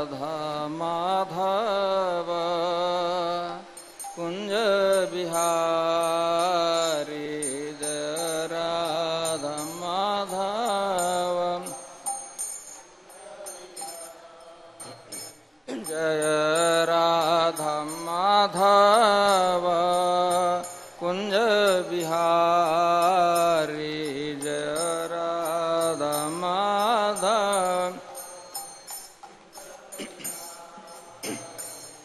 राधा माधव कुंज बिहारी जय राधा माधव जय राधा माधव कुंज बिहारी जय राधा माधव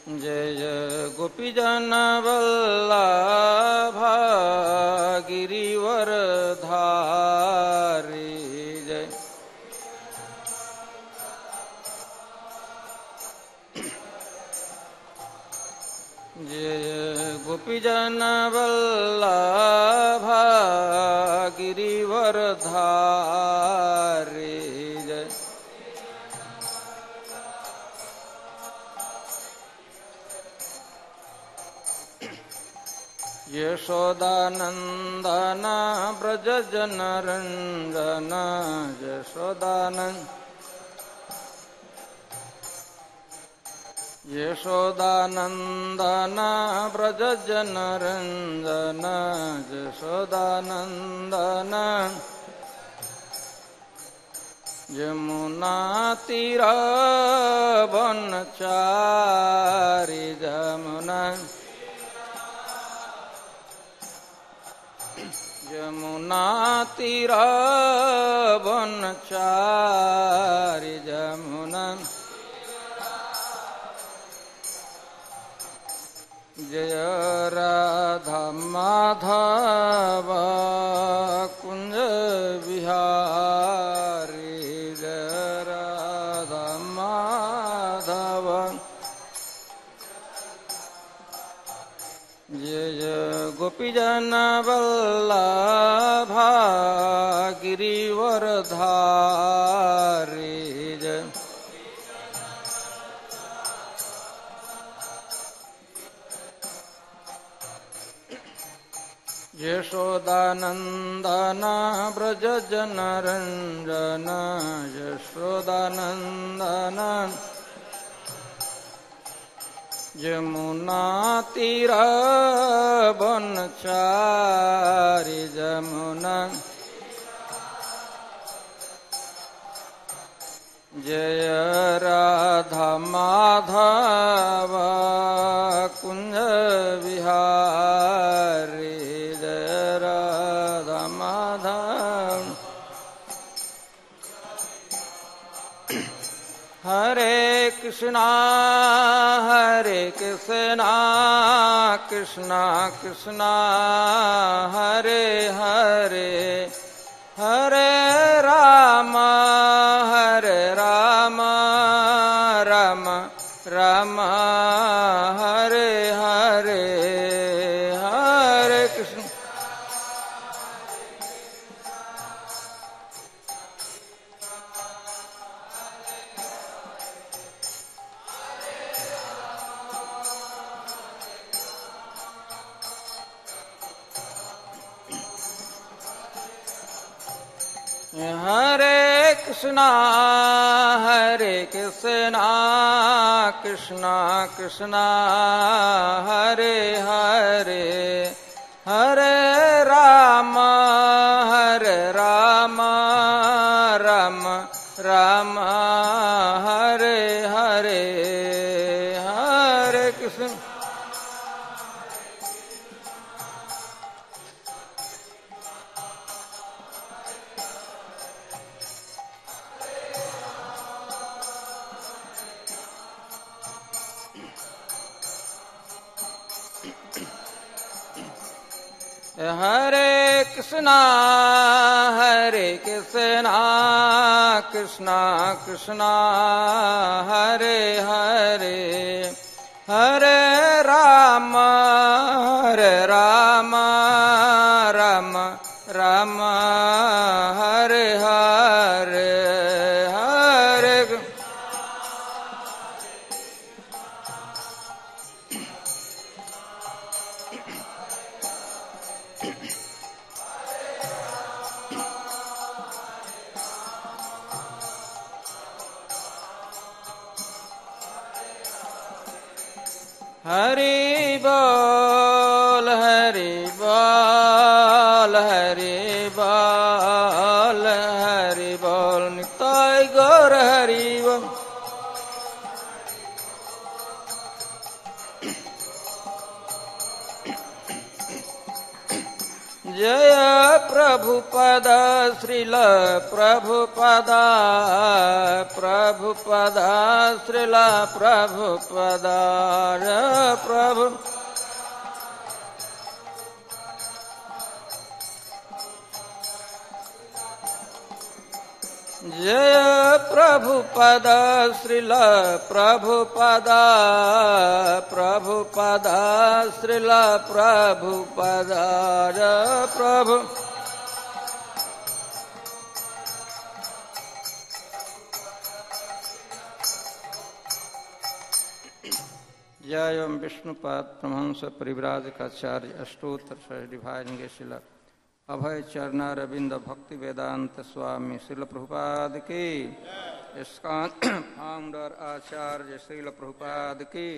जय गोपीजन वल्लभ गिरिवर धारी जय जय गोपीजन वल्लभ गिरिवर धारी जय यशोदानंदन ब्रज जन रंजन यशोदानंदन ब्रज जन रंजन यशोदानंदन यमुना तीर वनचारी यमुना तीर वनचारी यमुना जय राधा माधव कुंज बिहारी जय राधा माधव जय गोपीजन वल्लभ गिरिवर धारी जय यशोदानंदन ब्रज जन रंजन यशोदानंदन यमुना तीर वनचारी यमुना जय राधा माधव कुंज बिहारी हरे कृष्णा कृष्णा कृष्णा हरे हरे हरे राम राम राम हरे हरे हरे कृष्ण हरे कृष्णा कृष्णा कृष्णा हरे हरे हरे राम राम राम हरे हरे हरे कृष्ण हरे कृष्णा कृष्णा कृष्णा हरे हरे हरे राम राम राम हरे हरे हरे हरि बोल हरि बोल हरि बोल हरि बोल निताय गौर हरि बोल। जय प्रभुपद श्रील प्रभुपद प्रभुपद श्रील प्रभुपद प्रभु जय प्रभुपद श्रील प्रभुपद प्रभुपद श्रील प्रभुपद प्रभु जय ओम विष्णुपाद परमहंस परिव्राजकाचार्य अष्टोत्तर षष्ठिभाजंगे शिला अभय चरणा रविंद भक्ति वेदांत स्वामी श्रील प्रभुपाद की इस्कॉन फाउंडर आचार्य श्रील प्रभुपाद की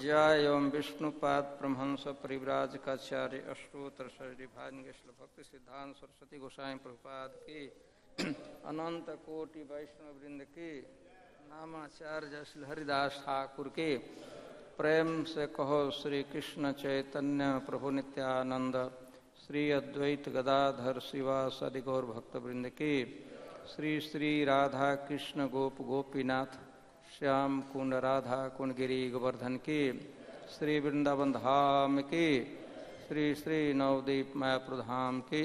जय ओम विष्णुपाद परमहंस परिव्राजकाचार्य अष्टोत्तर षष्ठिभाजंगे शिला भक्ति सिद्धांत सरस्वती गोसाई प्रभुपाद की अनंत कोटि वैष्णव वृंद की नामाचार्य श्री हरिदास ठाकुर के प्रेम से कहो श्री कृष्ण चैतन्य प्रभु नित्यानंद श्री अद्वैत गदाधर श्रीवासदि गौर भक्त वृंद के श्री श्री राधा कृष्ण गोप गोपीनाथ श्याम कुंड राधा कुंड गिरी गोवर्धन के श्री वृंदावन धाम के श्री श्री नवदीप मायापुर धाम के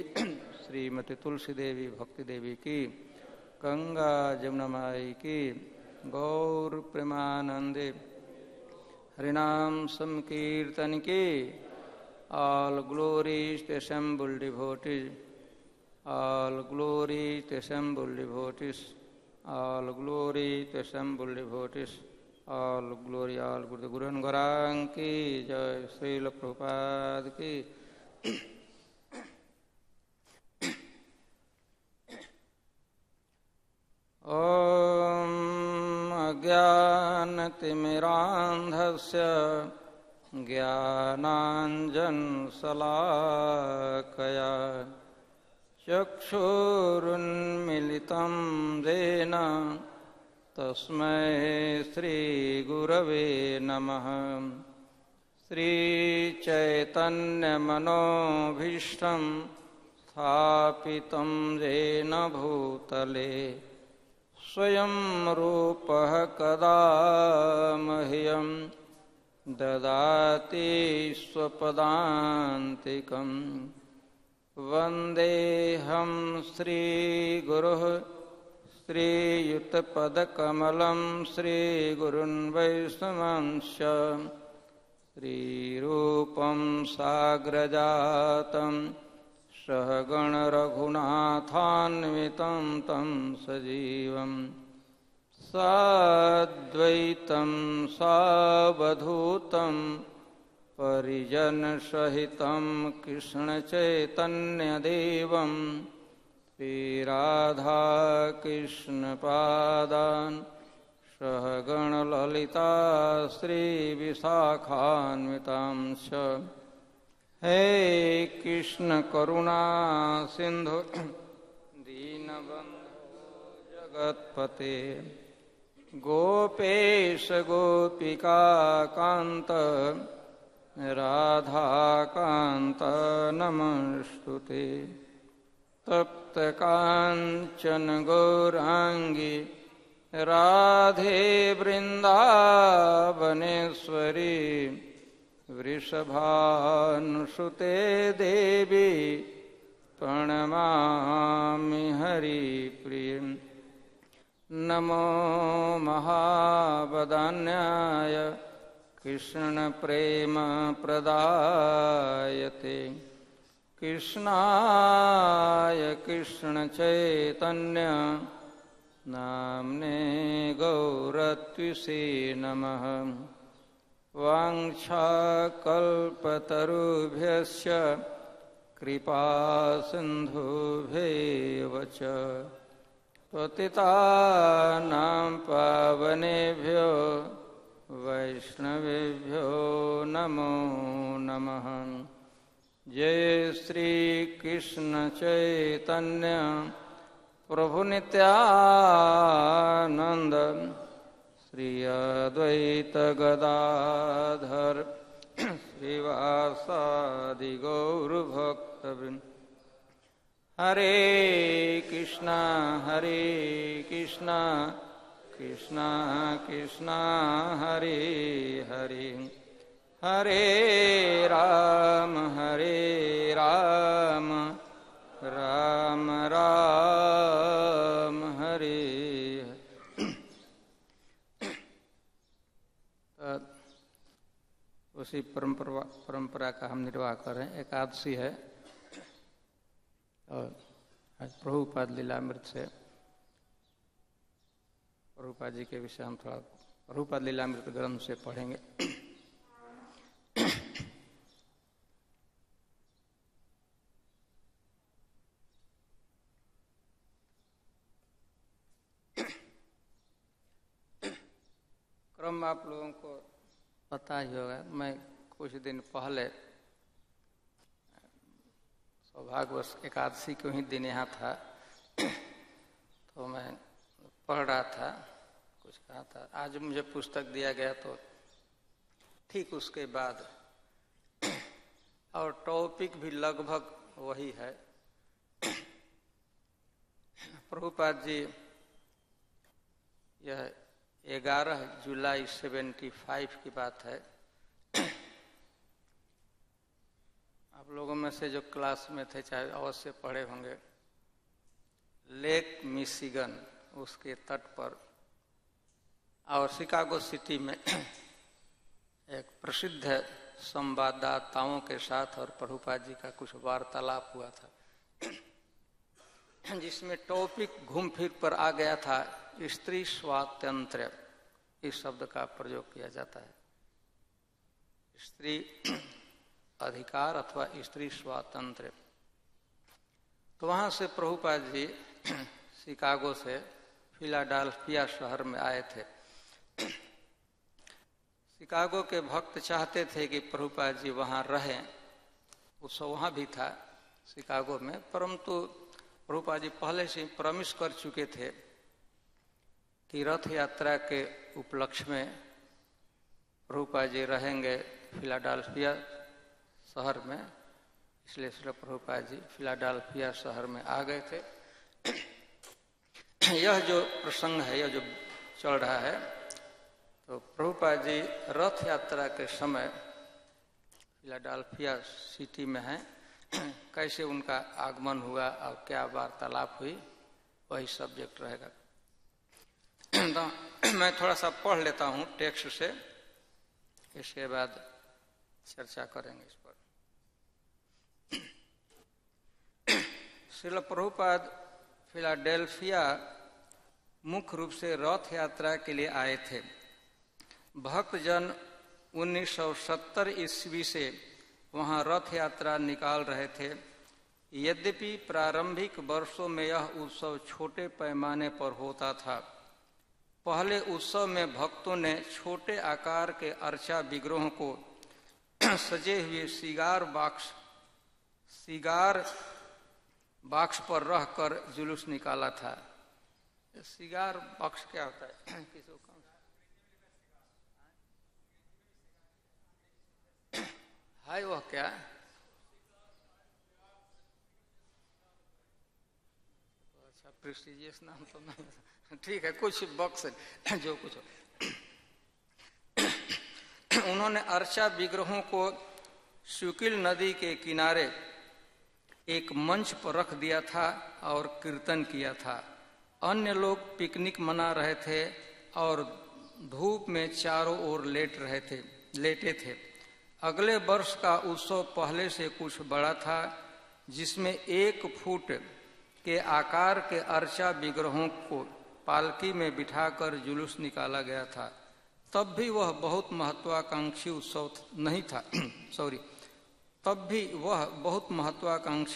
श्रीमती तुलसी देवी भक्ति देवी की गंगा जमुना माई की गौर प्रेमानंदे हरिनाम संकीर्तन के all glories to assembled devotees, all glory to assembled devotees, all glory to assembled devotees, all glory, all Guru Guru Garang ki jai, Srila Prabhupada ki Om Agyanatimirandhasya ज्ञानांजन शलाकया चक्षुरुन्मिलितं येन तस्मै श्रीगुरवे नमः। श्रीचैतन्यमनोभीष्टं स्थापितं येन भूतले स्वयं रूपः कदा मह्यं ददाति स्वपदान्तिकं वन्देऽहं श्रीगुरुः श्रीयुतपदकमलं श्रीगुरुन् वैष्णवांश्च श्रीरूपं साग्रजातं सहगणरघुनाथान्वितं तं सजीवम् साद्वैतं सावधूतं परिजनसहितं कृष्णचैतन्यदेवं श्रीराधाकृष्णपादान् सहगणललिता श्रीविशाखान्वितांश्च। हे कृष्ण करुणा सिन्धु दीनबन्धो जगत्पते गोपेश गोपिका कांत राधा कांत नमस्तुते। तप्त कांचन गौरांगी राधे वृंदावनेश्वरी वृषभानुसुते देवी प्रणमामि हरिप्रिय। नमो महावदान्याय कृष्ण प्रेम प्रदायते कृष्णाय कृष्ण चैतन्य नाम्ने गौरत्विषे नमः। वाञ्छाकल्पतरुभ्यश्च कृपा सिन्धुभ्येव च पतितानां पावनेभ्यो वैष्णवेभ्यो नमो नमः। जय श्री कृष्ण चैतन्य प्रभु नित्यानंद श्री अद्वैत गदाधर श्रीवासादि गौर भक्तवृंद। हरे कृष्णा कृष्णा कृष्णा हरे हरे, हरे राम राम राम हरे हरे। उसी परंपरा का हम निर्वाह कर रहे हैं। एकादशी है और आज प्रभुपाद लीलामृत से प्रभुपाद जी के विषय हम थोड़ा प्रभुपाद लीलामृत ग्रंथ से पढ़ेंगे। क्रम आप लोगों को पता ही होगा। मैं कुछ दिन पहले सौभाग्यवश एकादशी के ही दिन यहाँ था, तो मैं पढ़ रहा था, कुछ कहा था। आज मुझे पुस्तक दिया गया तो ठीक उसके बाद, और टॉपिक भी लगभग वही है। प्रभुपाद जी यह 11 जुलाई 75 की बात है। आप लोगों में से जो क्लास में थे चाहे अवश्य पढ़े होंगे, लेक मिशिगन उसके तट पर और शिकागो सिटी में एक प्रसिद्ध संवाददाताओं के साथ और प्रभुपाद जी का कुछ वार्तालाप हुआ था, जिसमें टॉपिक घूम फिर पर आ गया था स्त्री स्वातंत्र्य। इस शब्द का प्रयोग किया जाता है, स्त्री अधिकार अथवा स्त्री स्वातंत्र्य। तो वहां से प्रभुपाद जी शिकागो से फिलाडेल्फिया शहर में आए थे। शिकागो के भक्त चाहते थे कि प्रभुपाद जी वहां रहें, उत्सव वहां भी था शिकागो में, परंतु प्रभुपाद जी पहले से प्रॉमिस कर चुके थे कि रथ यात्रा के उपलक्ष्य में प्रभुपाद जी रहेंगे फिलाडेल्फिया शहर में। इसलिए श्री प्रभुपाद जी फिलाडेल्फिया शहर में आ गए थे। यह जो प्रसंग है, यह जो चल रहा है, तो प्रभुपाद जी रथ यात्रा के समय फिलाडेल्फिया सिटी में हैं। कैसे उनका आगमन हुआ और क्या वार्तालाप हुई, वही सब्जेक्ट रहेगा। तो मैं थोड़ा सा पढ़ लेता हूँ टेक्स्ट से, इसके बाद चर्चा करेंगे इस पर। श्रील प्रभुपाद फिलाडेल्फिया मुख्य रूप से रथ यात्रा के लिए आए थे। भक्तजन 1970 ईस्वी से वहां रथ यात्रा निकाल रहे थे। यद्यपि प्रारंभिक वर्षों में यह उत्सव छोटे पैमाने पर होता था। पहले उत्सव में भक्तों ने छोटे आकार के अर्चा विग्रहों को सजे हुए सिगार बॉक्स पर रहकर जुलूस निकाला था। सिगार बॉक्स क्या होता है? किसी को हाय वह क्या? अच्छा, प्रेस्टिजियस नाम तो नहीं, ठीक है, कुछ बॉक्स जो कुछ हो। उन्होंने अर्चा विग्रहों को शुकिल नदी के किनारे एक मंच पर रख दिया था और कीर्तन किया था। अन्य लोग पिकनिक मना रहे थे और धूप में चारों ओर लेटे थे। अगले वर्ष का उत्सव पहले से कुछ बड़ा था, जिसमें 1 फुट के आकार के अर्चा विग्रहों को पालकी में बिठाकर जुलूस निकाला गया था। तब भी वह बहुत महत्वाकांक्षी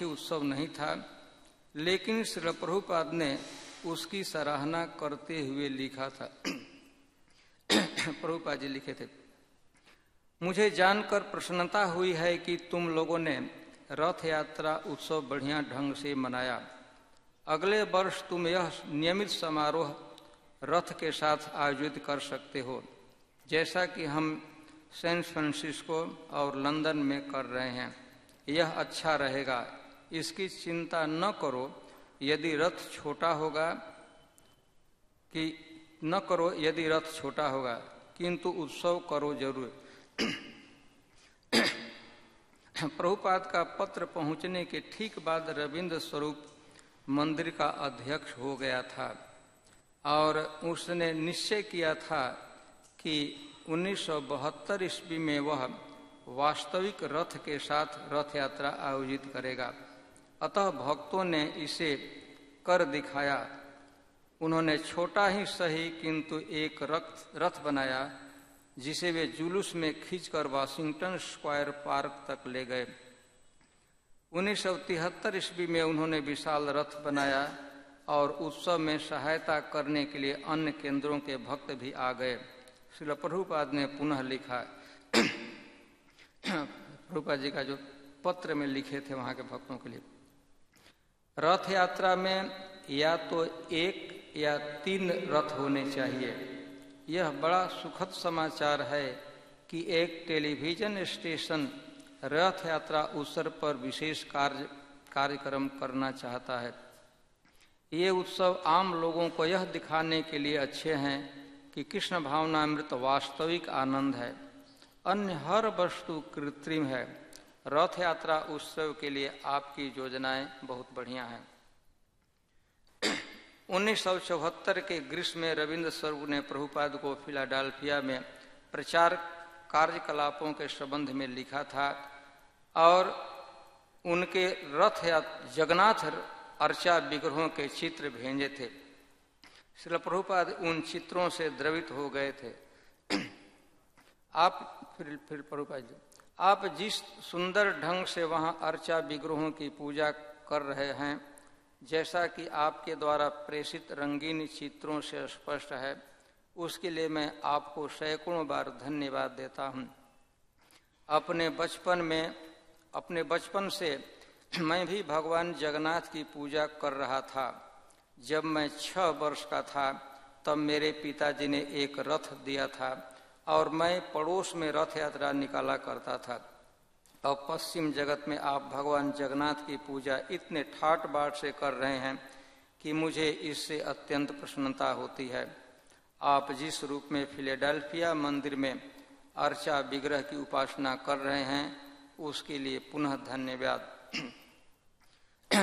उत्सव नहीं था, लेकिन श्री प्रभुपाद ने उसकी सराहना करते हुए लिखा था। प्रभुपाद जी लिखे थे, मुझे जानकर प्रसन्नता हुई है कि तुम लोगों ने रथ यात्रा उत्सव बढ़िया ढंग से मनाया। अगले वर्ष तुम यह नियमित समारोह रथ के साथ आयोजित कर सकते हो, जैसा कि हम सैन फ्रांसिस्को और लंदन में कर रहे हैं। यह अच्छा रहेगा, इसकी चिंता न करो यदि रथ छोटा होगा किंतु उत्सव करो जरूर। प्रभुपाद का पत्र पहुंचने के ठीक बाद रविंद्र स्वरूप मंदिर का अध्यक्ष हो गया था और उसने निश्चय किया था कि 1972 ईस्वी में वह वास्तविक रथ के साथ रथ यात्रा आयोजित करेगा। अतः भक्तों ने इसे कर दिखाया। उन्होंने छोटा ही सही किंतु एक रथ बनाया, जिसे वे जुलूस में खींचकर वाशिंगटन स्क्वायर पार्क तक ले गए। 1973 ईस्वी में उन्होंने विशाल रथ बनाया और उत्सव में सहायता करने के लिए अन्य केंद्रों के भक्त भी आ गए। श्रील प्रभुपाद ने पुनः लिखा, प्रभुपाद जी का जो पत्र में लिखे थे वहां के भक्तों के लिए, रथ यात्रा में या तो 1 या 3 रथ होने चाहिए। यह बड़ा सुखद समाचार है कि एक टेलीविजन स्टेशन रथ यात्रा उत्सव पर विशेष कार्यक्रम करना चाहता है। ये उत्सव आम लोगों को यह दिखाने के लिए अच्छे हैं कि कृष्ण भावनामृत वास्तविक आनंद है, अन्य हर वस्तु कृत्रिम है। रथ यात्रा उत्सव के लिए आपकी योजनाएं बहुत बढ़िया हैं। 1974 के ग्रीष्म में रविंद्र स्वरूप ने प्रभुपाद को फिलाडेल्फिया में प्रचार कार्यकलापों के संबंध में लिखा था और उनके रथ या जगन्नाथ अर्चा विग्रहों के चित्र भेजे थे। श्रील प्रभुपाद उन चित्रों से द्रवित हो गए थे। फिर प्रभुपाद जी, आप जिस सुंदर ढंग से वहां अर्चा विग्रहों की पूजा कर रहे हैं, जैसा कि आपके द्वारा प्रेषित रंगीन चित्रों से स्पष्ट है, उसके लिए मैं आपको सैकड़ों बार धन्यवाद देता हूँ। अपने बचपन से मैं भी भगवान जगन्नाथ की पूजा कर रहा था। जब मैं 6 वर्ष का था तब मेरे पिताजी ने एक रथ दिया था और मैं पड़ोस में रथ यात्रा निकाला करता था। अब पश्चिम जगत में आप भगवान जगन्नाथ की पूजा इतने ठाट बाट से कर रहे हैं कि मुझे इससे अत्यंत प्रसन्नता होती है। आप जिस रूप में फिलाडेल्फिया मंदिर में अर्चा विग्रह की उपासना कर रहे हैं, उसके लिए पुनः धन्यवाद।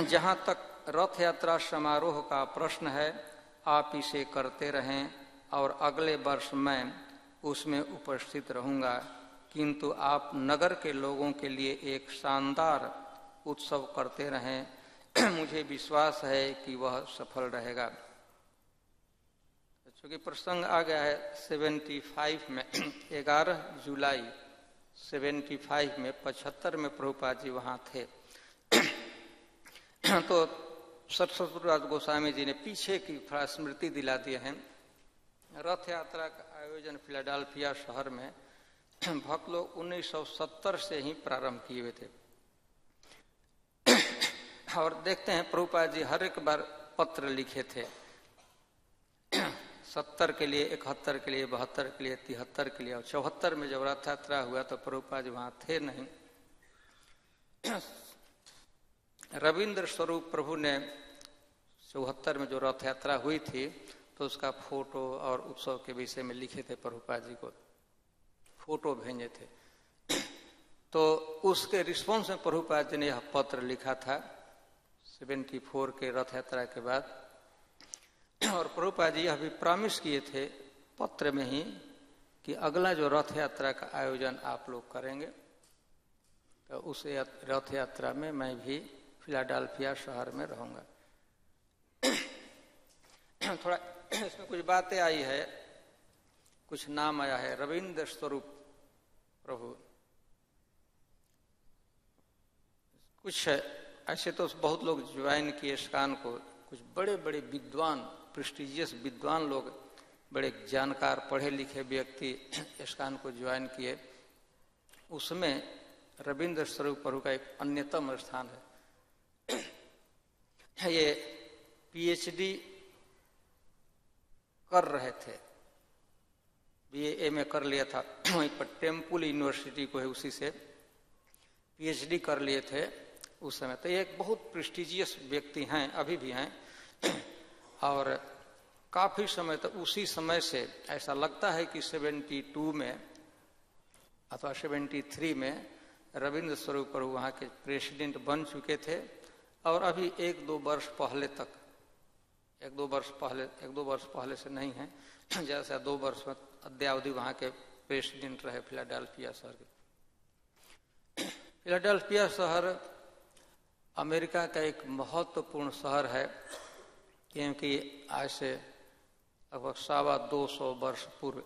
जहाँ तक रथ यात्रा समारोह का प्रश्न है, आप इसे करते रहें और अगले वर्ष मैं उसमें उपस्थित रहूंगा, किंतु आप नगर के लोगों के लिए एक शानदार उत्सव करते रहें। मुझे विश्वास है कि वह सफल रहेगा। क्योंकि प्रसंग आ गया है 75 में 11 जुलाई 75 में 75 में प्रभुपाद जी वहाँ थे। तो सतसुरदास गोस्वामी जी ने पीछे की थोड़ा स्मृति दिला दिए हैं। रथ यात्रा का आयोजन फिलाडेल्फिया शहर में भक्त लोग 1970 से ही प्रारंभ किए हुए थे। और देखते हैं प्रभुपाद जी हर एक बार पत्र लिखे थे, 70 के लिए, 71 के लिए, 72 के लिए, 73 के लिए, और 74 में जब रथ यात्रा हुआ तो प्रभुपाद जी वहां थे नहीं। रविंद्र स्वरूप प्रभु ने 74 में जो रथ यात्रा हुई थी तो उसका फोटो और उत्सव के विषय में लिखे थे, प्रभुपाद जी को फोटो भेजे थे। तो उसके रिस्पॉन्स में प्रभुपाद जी ने यह पत्र लिखा था 74 के रथ यात्रा के बाद। और प्रभुपाद जी यह भी प्रॉमिस किए थे पत्र में ही कि अगला जो रथ यात्रा का आयोजन आप लोग करेंगे तो उस रथ यात्रा में मैं भी फिलाडेल्फिया शहर में रहूंगा। थोड़ा इसमें कुछ बातें आई है, कुछ नाम आया है। रविंद्र स्वरूप प्रभु, कुछ ऐसे तो बहुत लोग ज्वाइन किए इस्कान को, कुछ बड़े बड़े विद्वान, प्रेस्टिजियस विद्वान लोग बड़े जानकार पढ़े लिखे व्यक्ति इस्कॉन को ज्वाइन किए, उसमें रविंद्र स्वरूप प्रभु का एक अन्यतम स्थान है। ये पीएचडी कर रहे थे, बीए एमए कर लिया था, वहीं पर टेम्पल यूनिवर्सिटी को है उसी से पीएचडी कर लिए थे उस समय। तो ये एक बहुत प्रेस्टिजियस व्यक्ति हैं, अभी भी हैं, और काफी समय तक उसी समय से ऐसा लगता है कि 72 में अथवा 73 में रविंद्र स्वरूप प्रभु वहाँ के प्रेसिडेंट बन चुके थे, और अभी 1-2 वर्ष पहले तक, 1-2 वर्ष पहले से नहीं है, जैसे 2 वर्ष में अद्यावधि वहाँ के प्रेसिडेंट रहे फिलाडेल्फिया शहर के। फिलाडेल्फिया शहर अमेरिका का एक महत्वपूर्ण शहर है, क्योंकि आज से लगभग 225 वर्ष पूर्व,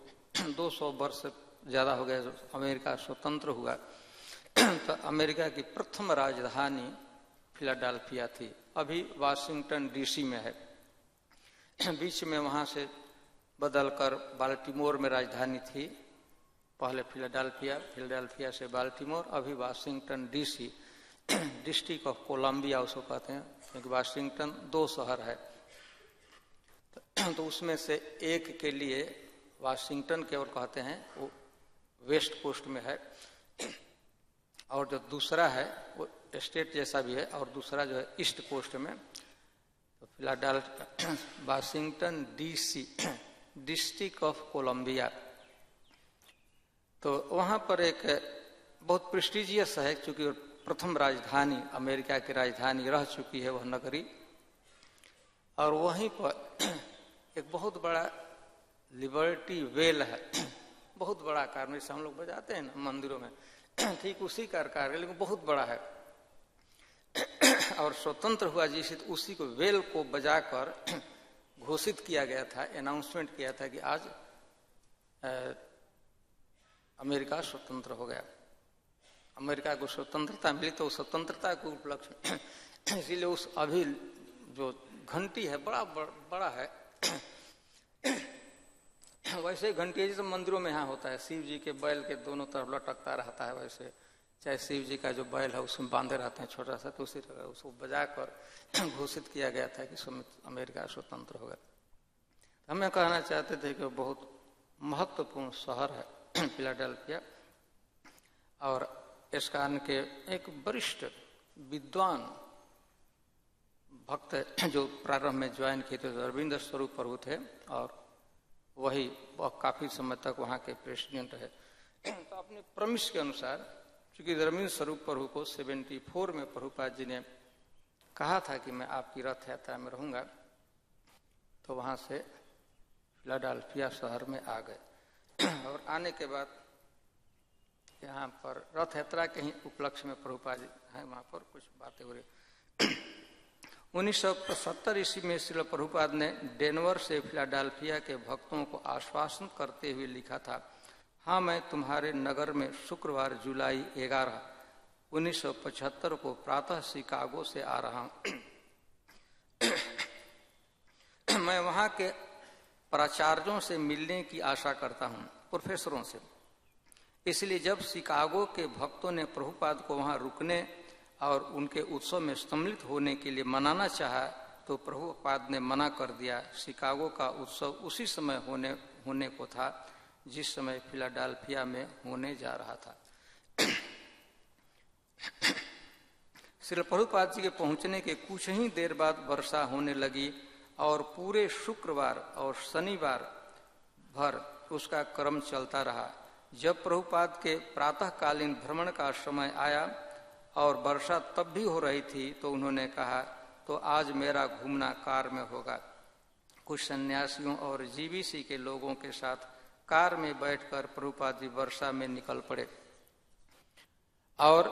200 वर्ष से ज़्यादा हो गया अमेरिका स्वतंत्र हुआ, तो अमेरिका की प्रथम राजधानी फिलाडेल्फिया थी। अभी वाशिंगटन डीसी में है, बीच में वहाँ से बदलकर बाल्टीमोर में राजधानी थी। पहले फिलाडेल्फिया से बाल्टीमोर, अभी Washington DC, district of Columbia उसको कहते हैं, क्योंकि वाशिंगटन 2 शहर है, तो उसमें से एक के लिए वाशिंगटन के और कहते हैं, वो वेस्ट कोस्ट में है, और जो दूसरा है वो स्टेट जैसा भी है, और दूसरा जो है ईस्ट कोस्ट में। तो Philadelphia Washington DC, district of Columbia, तो वहाँ पर एक बहुत प्रेस्टिजियस है, क्योंकि प्रथम राजधानी, अमेरिका की राजधानी रह चुकी है वह नगरी, और वहीं पर एक बहुत बड़ा लिबर्टी वेल है, बहुत बड़ा आकार में, जैसे हम लोग बजाते हैं ना मंदिरों में, ठीक उसी का आकार है, लेकिन बहुत बड़ा है। और स्वतंत्र हुआ जिसे, तो उसी को वेल को बजाकर घोषित किया गया था, अनाउंसमेंट किया था कि आज अमेरिका स्वतंत्र हो गया। अमेरिका को स्वतंत्रता मिली, तो स्वतंत्रता के उपलक्ष्य इसीलिए उस अभी जो घंटी है बड़ा है, वैसे घंटी है जैसे मंदिरों में यहाँ होता है, शिव जी के बैल के दोनों तरफ लटकता रहता है, वैसे चाहे शिव जी का जो बैल है उसमें बांधे रहते हैं छोटा सा, तो उसी तरह उसको बजाकर घोषित किया गया था कि अमेरिका स्वतंत्र हो गया। हमें कहना चाहते थे कि बहुत महत्वपूर्ण शहर है फिलाडेल्फिया, और इस्कॉन के एक वरिष्ठ विद्वान भक्त जो प्रारंभ में ज्वाइन किए थे रविंद्र स्वरूप प्रभु थे, और वही काफी समय तक वहाँ के प्रेसिडेंट रहे। तो अपने प्रमिस के अनुसार, क्योंकि रविंद्र स्वरूप प्रभु को 74 में प्रभुपाद जी ने कहा था कि मैं आपकी रथ यात्रा में रहूंगा, तो वहाँ से फिलाडेल्फिया शहर में आ गए। और आने के बाद यहाँ पर रथ यात्रा के ही उपलक्ष्य में प्रभुपाद जी हैं, वहाँ पर कुछ बातें हो रही। 1975 ईस्वी में श्रील प्रभुपाद ने डेनवर से फिलाडेल्फिया के भक्तों को आश्वासन करते हुए लिखा था, हाँ मैं तुम्हारे नगर में शुक्रवार जुलाई 11, 1975 को प्रातः शिकागो से आ रहा हूँ। मैं वहाँ के प्राचार्यों से मिलने की आशा करता हूँ, प्रोफेसरों से। इसलिए जब शिकागो के भक्तों ने प्रभुपाद को वहाँ रुकने और उनके उत्सव में सम्मिलित होने के लिए मनाना चाहा, तो प्रभुपाद ने मना कर दिया। शिकागो का उत्सव उसी समय होने को था जिस समय फिलाडेल्फिया में होने जा रहा था। श्री प्रभुपाद जी के पहुंचने के कुछ ही देर बाद वर्षा होने लगी और पूरे शुक्रवार और शनिवार भर उसका क्रम चलता रहा। जब प्रभुपाद के प्रातःकालीन भ्रमण का समय आया और वर्षा तब भी हो रही थी, तो उन्होंने कहा, तो आज मेरा घूमना कार में होगा। कुछ सन्यासियों और जीबीसी के लोगों के साथ कार में बैठकर प्रभुपाद जी वर्षा में निकल पड़े और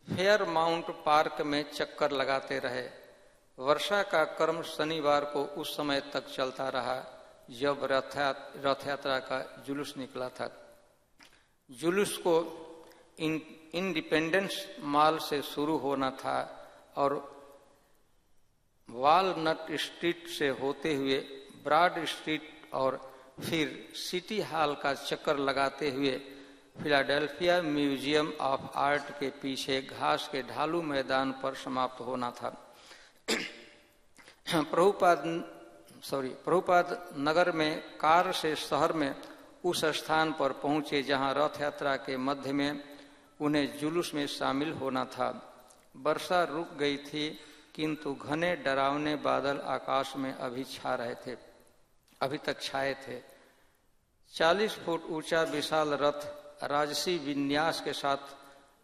फेयरमाउंट पार्क में चक्कर लगाते रहे। वर्षा का क्रम शनिवार को उस समय तक चलता रहा जब रथ यात्रा का जुलूस निकला था। जुलूस को इंडिपेंडेंस मॉल से शुरू होना था और वालनट स्ट्रीट से होते हुए ब्रॉड स्ट्रीट और फिर सिटी हॉल का चक्कर लगाते हुए फिलाडेल्फिया म्यूजियम ऑफ आर्ट के पीछे घास के ढालू मैदान पर समाप्त होना था। प्रभुपाद नगर में कार से शहर में उस स्थान पर पहुंचे जहां रथ यात्रा के मध्य में उन्हें जुलूस में शामिल होना था। वर्षा रुक गई थी, किंतु घने डरावने बादल आकाश में अभी तक छाए थे। 40 फुट ऊंचा विशाल रथ राजसी विन्यास के साथ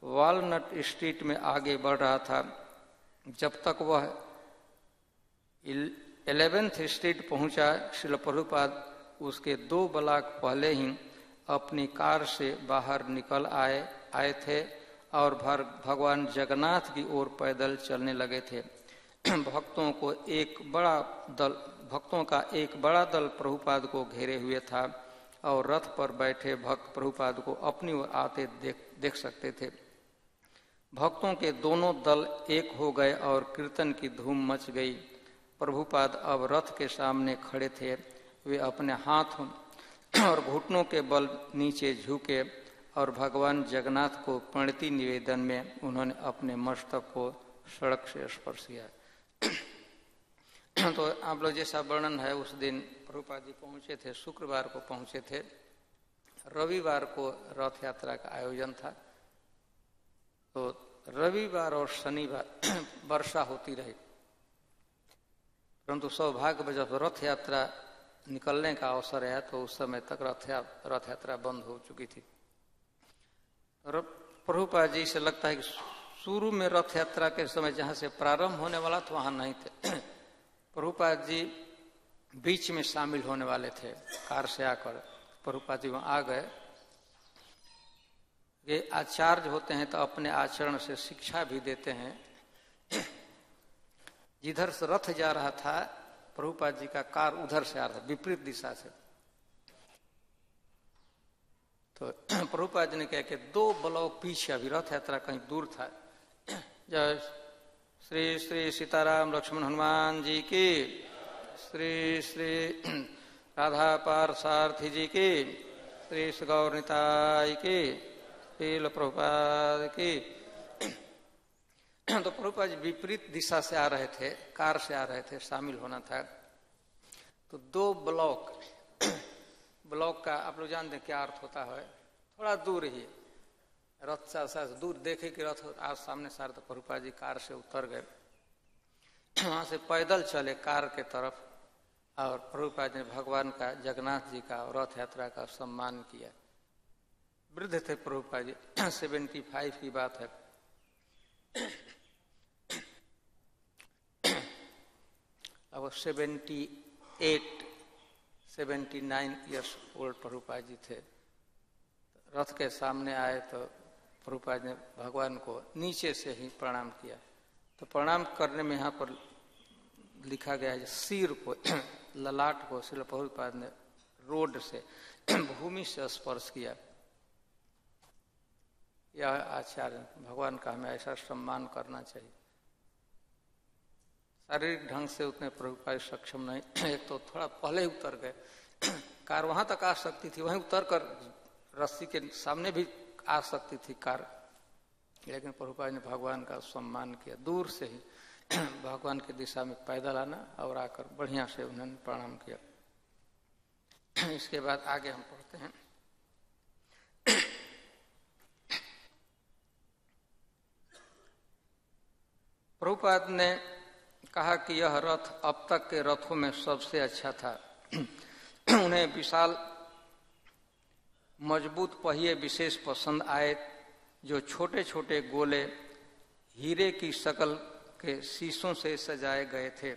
वालनट स्ट्रीट में आगे बढ़ रहा था। जब तक वह 11th स्ट्रीट पहुंचा, श्रील प्रभुपाद उसके 2 ब्लॉक पहले ही अपनी कार से बाहर निकल आए थे और भगवान जगन्नाथ की ओर पैदल चलने लगे थे। भक्तों का एक बड़ा दल प्रभुपाद को घेरे हुए था और रथ पर बैठे भक्त प्रभुपाद को अपनी ओर आते देख सकते थे। भक्तों के दोनों दल एक हो गए और कीर्तन की धूम मच गई। प्रभुपाद अब रथ के सामने खड़े थे। वे अपने हाथों और घुटनों के बल नीचे झुके और भगवान जगन्नाथ को प्रणति निवेदन में उन्होंने अपने मस्तक को सड़क से स्पर्श किया। तो आप लोग जैसा वर्णन है, उस दिन प्रभुपाद जी पहुंचे थे, शुक्रवार को पहुंचे थे। रविवार को रथ यात्रा का आयोजन था। तो रविवार और शनिवार वर्षा होती रही, परंतु सौभाग्य जब रथ यात्रा निकलने का अवसर आया तो उस समय तक रथ यात्रा बंद हो चुकी थी। प्रभुपाद जी से लगता है कि शुरू में रथ यात्रा के समय जहां से प्रारंभ होने वाला था वहां नहीं थे। प्रभुपाद जी बीच में शामिल होने वाले थे। कार से आकर प्रभुपाद जी वहां आ गए। ये आचार्य होते हैं तो अपने आचरण से शिक्षा भी देते हैं। जिधर से रथ जा रहा था, प्रभुपाद जी का कार उधर से आ रहा था, विपरीत दिशा से। तो प्रभुपाद जी ने कहा कि 2 ब्लॉक पीछे, अभी रथ यात्रा कहीं दूर था। जय श्री श्री सीताराम लक्ष्मण हनुमान जी की, श्री श्री राधा पारसारथी जी की, श्री श्री गौर निताई की, श्रील प्रभुपाद की। तो प्रभुपाद जी विपरीत दिशा से आ रहे थे, कार से आ रहे थे, शामिल होना था। तो 2 ब्लॉक का आप लोग जानते हैं क्या अर्थ होता है? थोड़ा दूर ही रथ से दूर देखे कि रथ आज सामने सार, तो प्रभुपाद जी कार से उतर गए। वहां से पैदल चले कार के तरफ और प्रभुपाद ने भगवान का, जगन्नाथ जी का रथ यात्रा का सम्मान किया। वृद्ध थे प्रभुपाद जी, 75 की बात है। अब 79 ईयर्स ओल्ड प्रभुपाद जी थे। रथ के सामने आए तो प्रभुपाद ने भगवान को नीचे से ही प्रणाम किया। तो प्रणाम करने में यहाँ पर लिखा गया है सिर को, ललाट को श्रील प्रभुपाद ने रोड से, भूमि से स्पर्श किया। यह आचार्य भगवान का हमें ऐसा सम्मान करना चाहिए। शारीरिक ढंग से उतने प्रभुपाद सक्षम नहीं, एक तो थोड़ा पहले ही उतर गए। कार वहां तक आ सकती थी, वहीं उतर कर रस्सी के सामने भी आ सकती थी कार, लेकिन प्रभुपाद ने भगवान का सम्मान किया। दूर से ही भगवान की दिशा में पैदल आना और आकर बढ़िया से उन्होंने प्रणाम किया। इसके बाद आगे हम पढ़ते हैं। प्रभुपाद ने कहा कि यह रथ अब तक के रथों में सबसे अच्छा था। उन्हें विशाल मजबूत पहिए विशेष पसंद आए, जो छोटे छोटे गोले हीरे की शक्ल के शीशों से सजाए गए थे।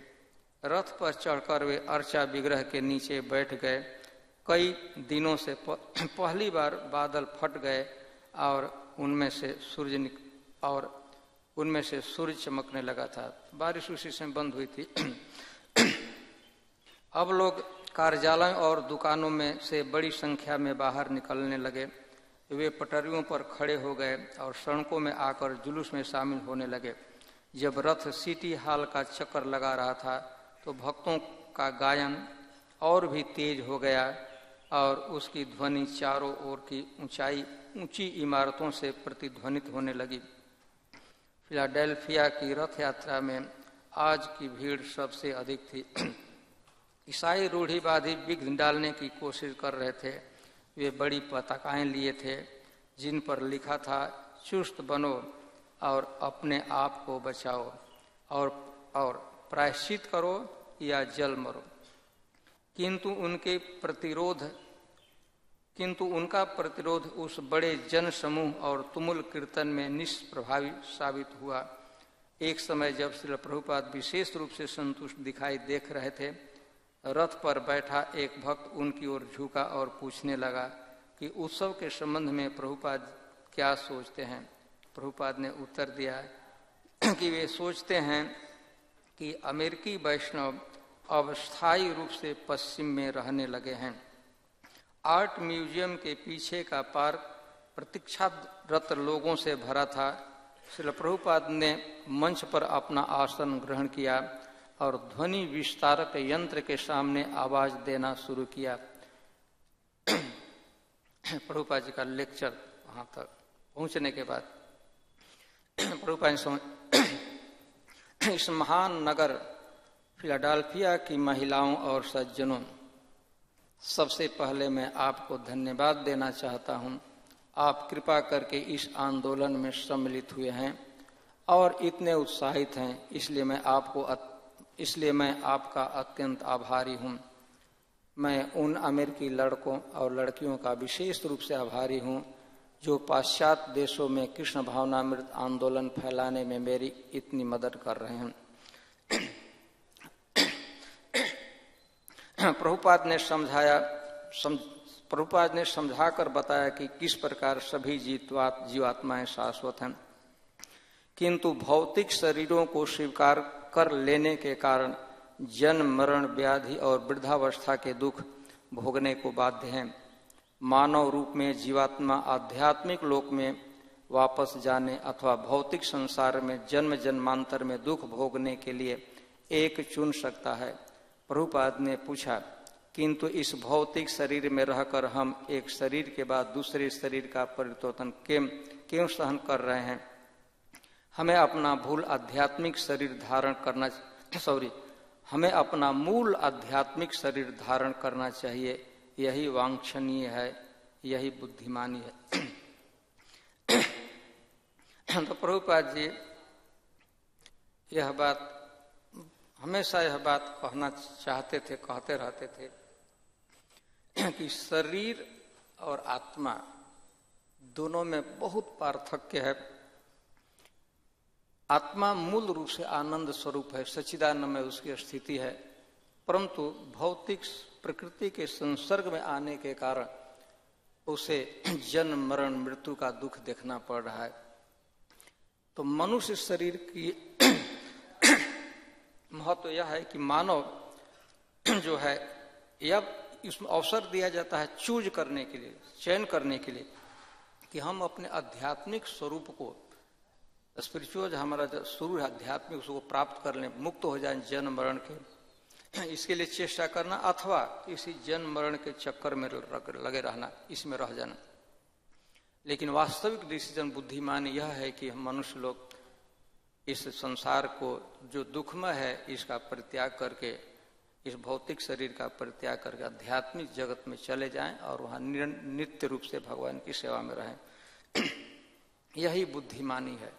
रथ पर चढ़कर वे अर्चा विग्रह के नीचे बैठ गए। कई दिनों से पहली बार बादल फट गए और उनमें से सूर्य चमकने लगा था। बारिश उसी से बंद हुई थी। अब लोग कार्यालयों और दुकानों में से बड़ी संख्या में बाहर निकलने लगे। वे पटरियों पर खड़े हो गए और सड़कों में आकर जुलूस में शामिल होने लगे। जब रथ सिटी हॉल का चक्कर लगा रहा था तो भक्तों का गायन और भी तेज हो गया और उसकी ध्वनि चारों ओर की ऊंची इमारतों से प्रतिध्वनित होने लगी। फिलाडेल्फिया की रथ यात्रा में आज की भीड़ सबसे अधिक थी। ईसाई रूढ़िवादी विघ्न डालने की कोशिश कर रहे थे। वे बड़ी पताकाएं लिए थे जिन पर लिखा था, चुस्त बनो और अपने आप को बचाओ और प्रायश्चित करो या जल मरो। किंतु उनका प्रतिरोध उस बड़े जन समूह और तुमुल कीर्तन में निष्प्रभावी साबित हुआ। एक समय जब श्रील प्रभुपाद विशेष रूप से संतुष्ट दिखाई देख रहे थे, रथ पर बैठा एक भक्त उनकी ओर झुका और पूछने लगा कि उत्सव के संबंध में प्रभुपाद क्या सोचते हैं। प्रभुपाद ने उत्तर दिया कि वे सोचते हैं कि अमेरिकी वैष्णव अब स्थायी रूप से पश्चिम में रहने लगे हैं। आर्ट म्यूजियम के पीछे का पार्क प्रतीक्षारत लोगों से भरा था। श्रील प्रभुपाद ने मंच पर अपना आसन ग्रहण किया और ध्वनि विस्तारक यंत्र के सामने आवाज देना शुरू किया। प्रभुपाद जी का लेक्चर वहां तक पहुंचने के बाद प्रभुपाद ने इस महान नगर फिलाडेल्फिया की महिलाओं और सज्जनों, सबसे पहले मैं आपको धन्यवाद देना चाहता हूं। आप कृपा करके इस आंदोलन में सम्मिलित हुए हैं और इतने उत्साहित हैं, इसलिए मैं आपका अत्यंत आभारी हूं। मैं उन अमेरिकी लड़कों और लड़कियों का विशेष रूप से आभारी हूं जो पाश्चात्य देशों में कृष्ण भावनामृत आंदोलन फैलाने में मेरी इतनी मदद कर रहे हैं। प्रभुपाद ने समझाकर बताया कि किस प्रकार सभी जीवात्माएं शाश्वत हैं, किंतु भौतिक शरीरों को स्वीकार कर लेने के कारण जन्म, मरण, व्याधि और वृद्धावस्था के दुख भोगने को बाध्य हैं। मानव रूप में जीवात्मा आध्यात्मिक लोक में वापस जाने अथवा भौतिक संसार में जन्म जन्मांतर में दुख भोगने के लिए एक चुन सकता है। प्रभुपाद ने पूछा, किंतु इस भौतिक शरीर में रहकर हम एक शरीर के बाद दूसरे शरीर का परिवर्तन क्यों सहन कर रहे हैं? हमें अपना मूल आध्यात्मिक शरीर धारण करना चाहिए। यही वांछनीय है, यही बुद्धिमानी है। तो प्रभुपाद जी हमेशा यह बात कहना चाहते थे, कहते रहते थे कि शरीर और आत्मा दोनों में बहुत पार्थक्य है। आत्मा मूल रूप से आनंद स्वरूप है, सच्चिदानंद में उसकी स्थिति है, परंतु भौतिक प्रकृति के संसर्ग में आने के कारण उसे जन्म, मरण, मृत्यु का दुख देखना पड़ रहा है। तो मनुष्य शरीर की महत्व यह है कि मानव जो है, यह इसमें अवसर दिया जाता है चूज करने के लिए, चयन करने के लिए कि हम अपने आध्यात्मिक स्वरूप को, स्पिरिचुअल हमारा जो स्वरूप है आध्यात्मिक, उसको प्राप्त कर लें, मुक्त हो जाए जन्म मरण के, इसके लिए चेष्टा करना, अथवा इसी जन्म मरण के चक्कर में लगे रहना, इसमें रह जाना। लेकिन वास्तविक डिसीजन बुद्धिमानी यह है कि हम मनुष्य लोग इस संसार को जो दुखमय है इसका परित्याग करके, इस भौतिक शरीर का परित्याग करके आध्यात्मिक जगत में चले जाएं और वहां नित्य रूप से भगवान की सेवा में रहें। यही बुद्धिमानी है।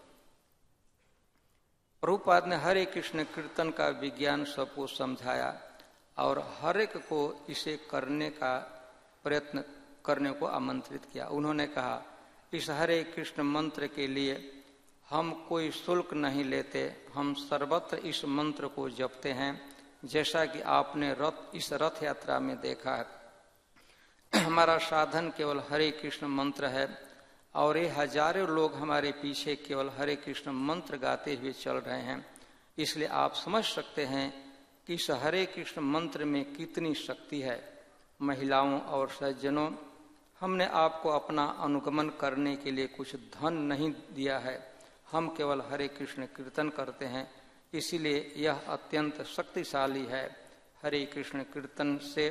प्रभुपाद ने हरे कृष्ण कीर्तन का विज्ञान सबको समझाया और हर एक को इसे करने का प्रयत्न करने को आमंत्रित किया। उन्होंने कहा, इस हरे कृष्ण मंत्र के लिए हम कोई शुल्क नहीं लेते, हम सर्वत्र इस मंत्र को जपते हैं, जैसा कि आपने इस रथ यात्रा में देखा है। हमारा साधन केवल हरे कृष्ण मंत्र है और ये हजारों लोग हमारे पीछे केवल हरे कृष्ण मंत्र गाते हुए चल रहे हैं। इसलिए आप समझ सकते हैं कि इस हरे कृष्ण मंत्र में कितनी शक्ति है। महिलाओं और सज्जनों, हमने आपको अपना अनुगमन करने के लिए कुछ धन नहीं दिया है, हम केवल हरे कृष्ण कीर्तन करते हैं, इसीलिए यह अत्यंत शक्तिशाली है। हरे कृष्ण कीर्तन से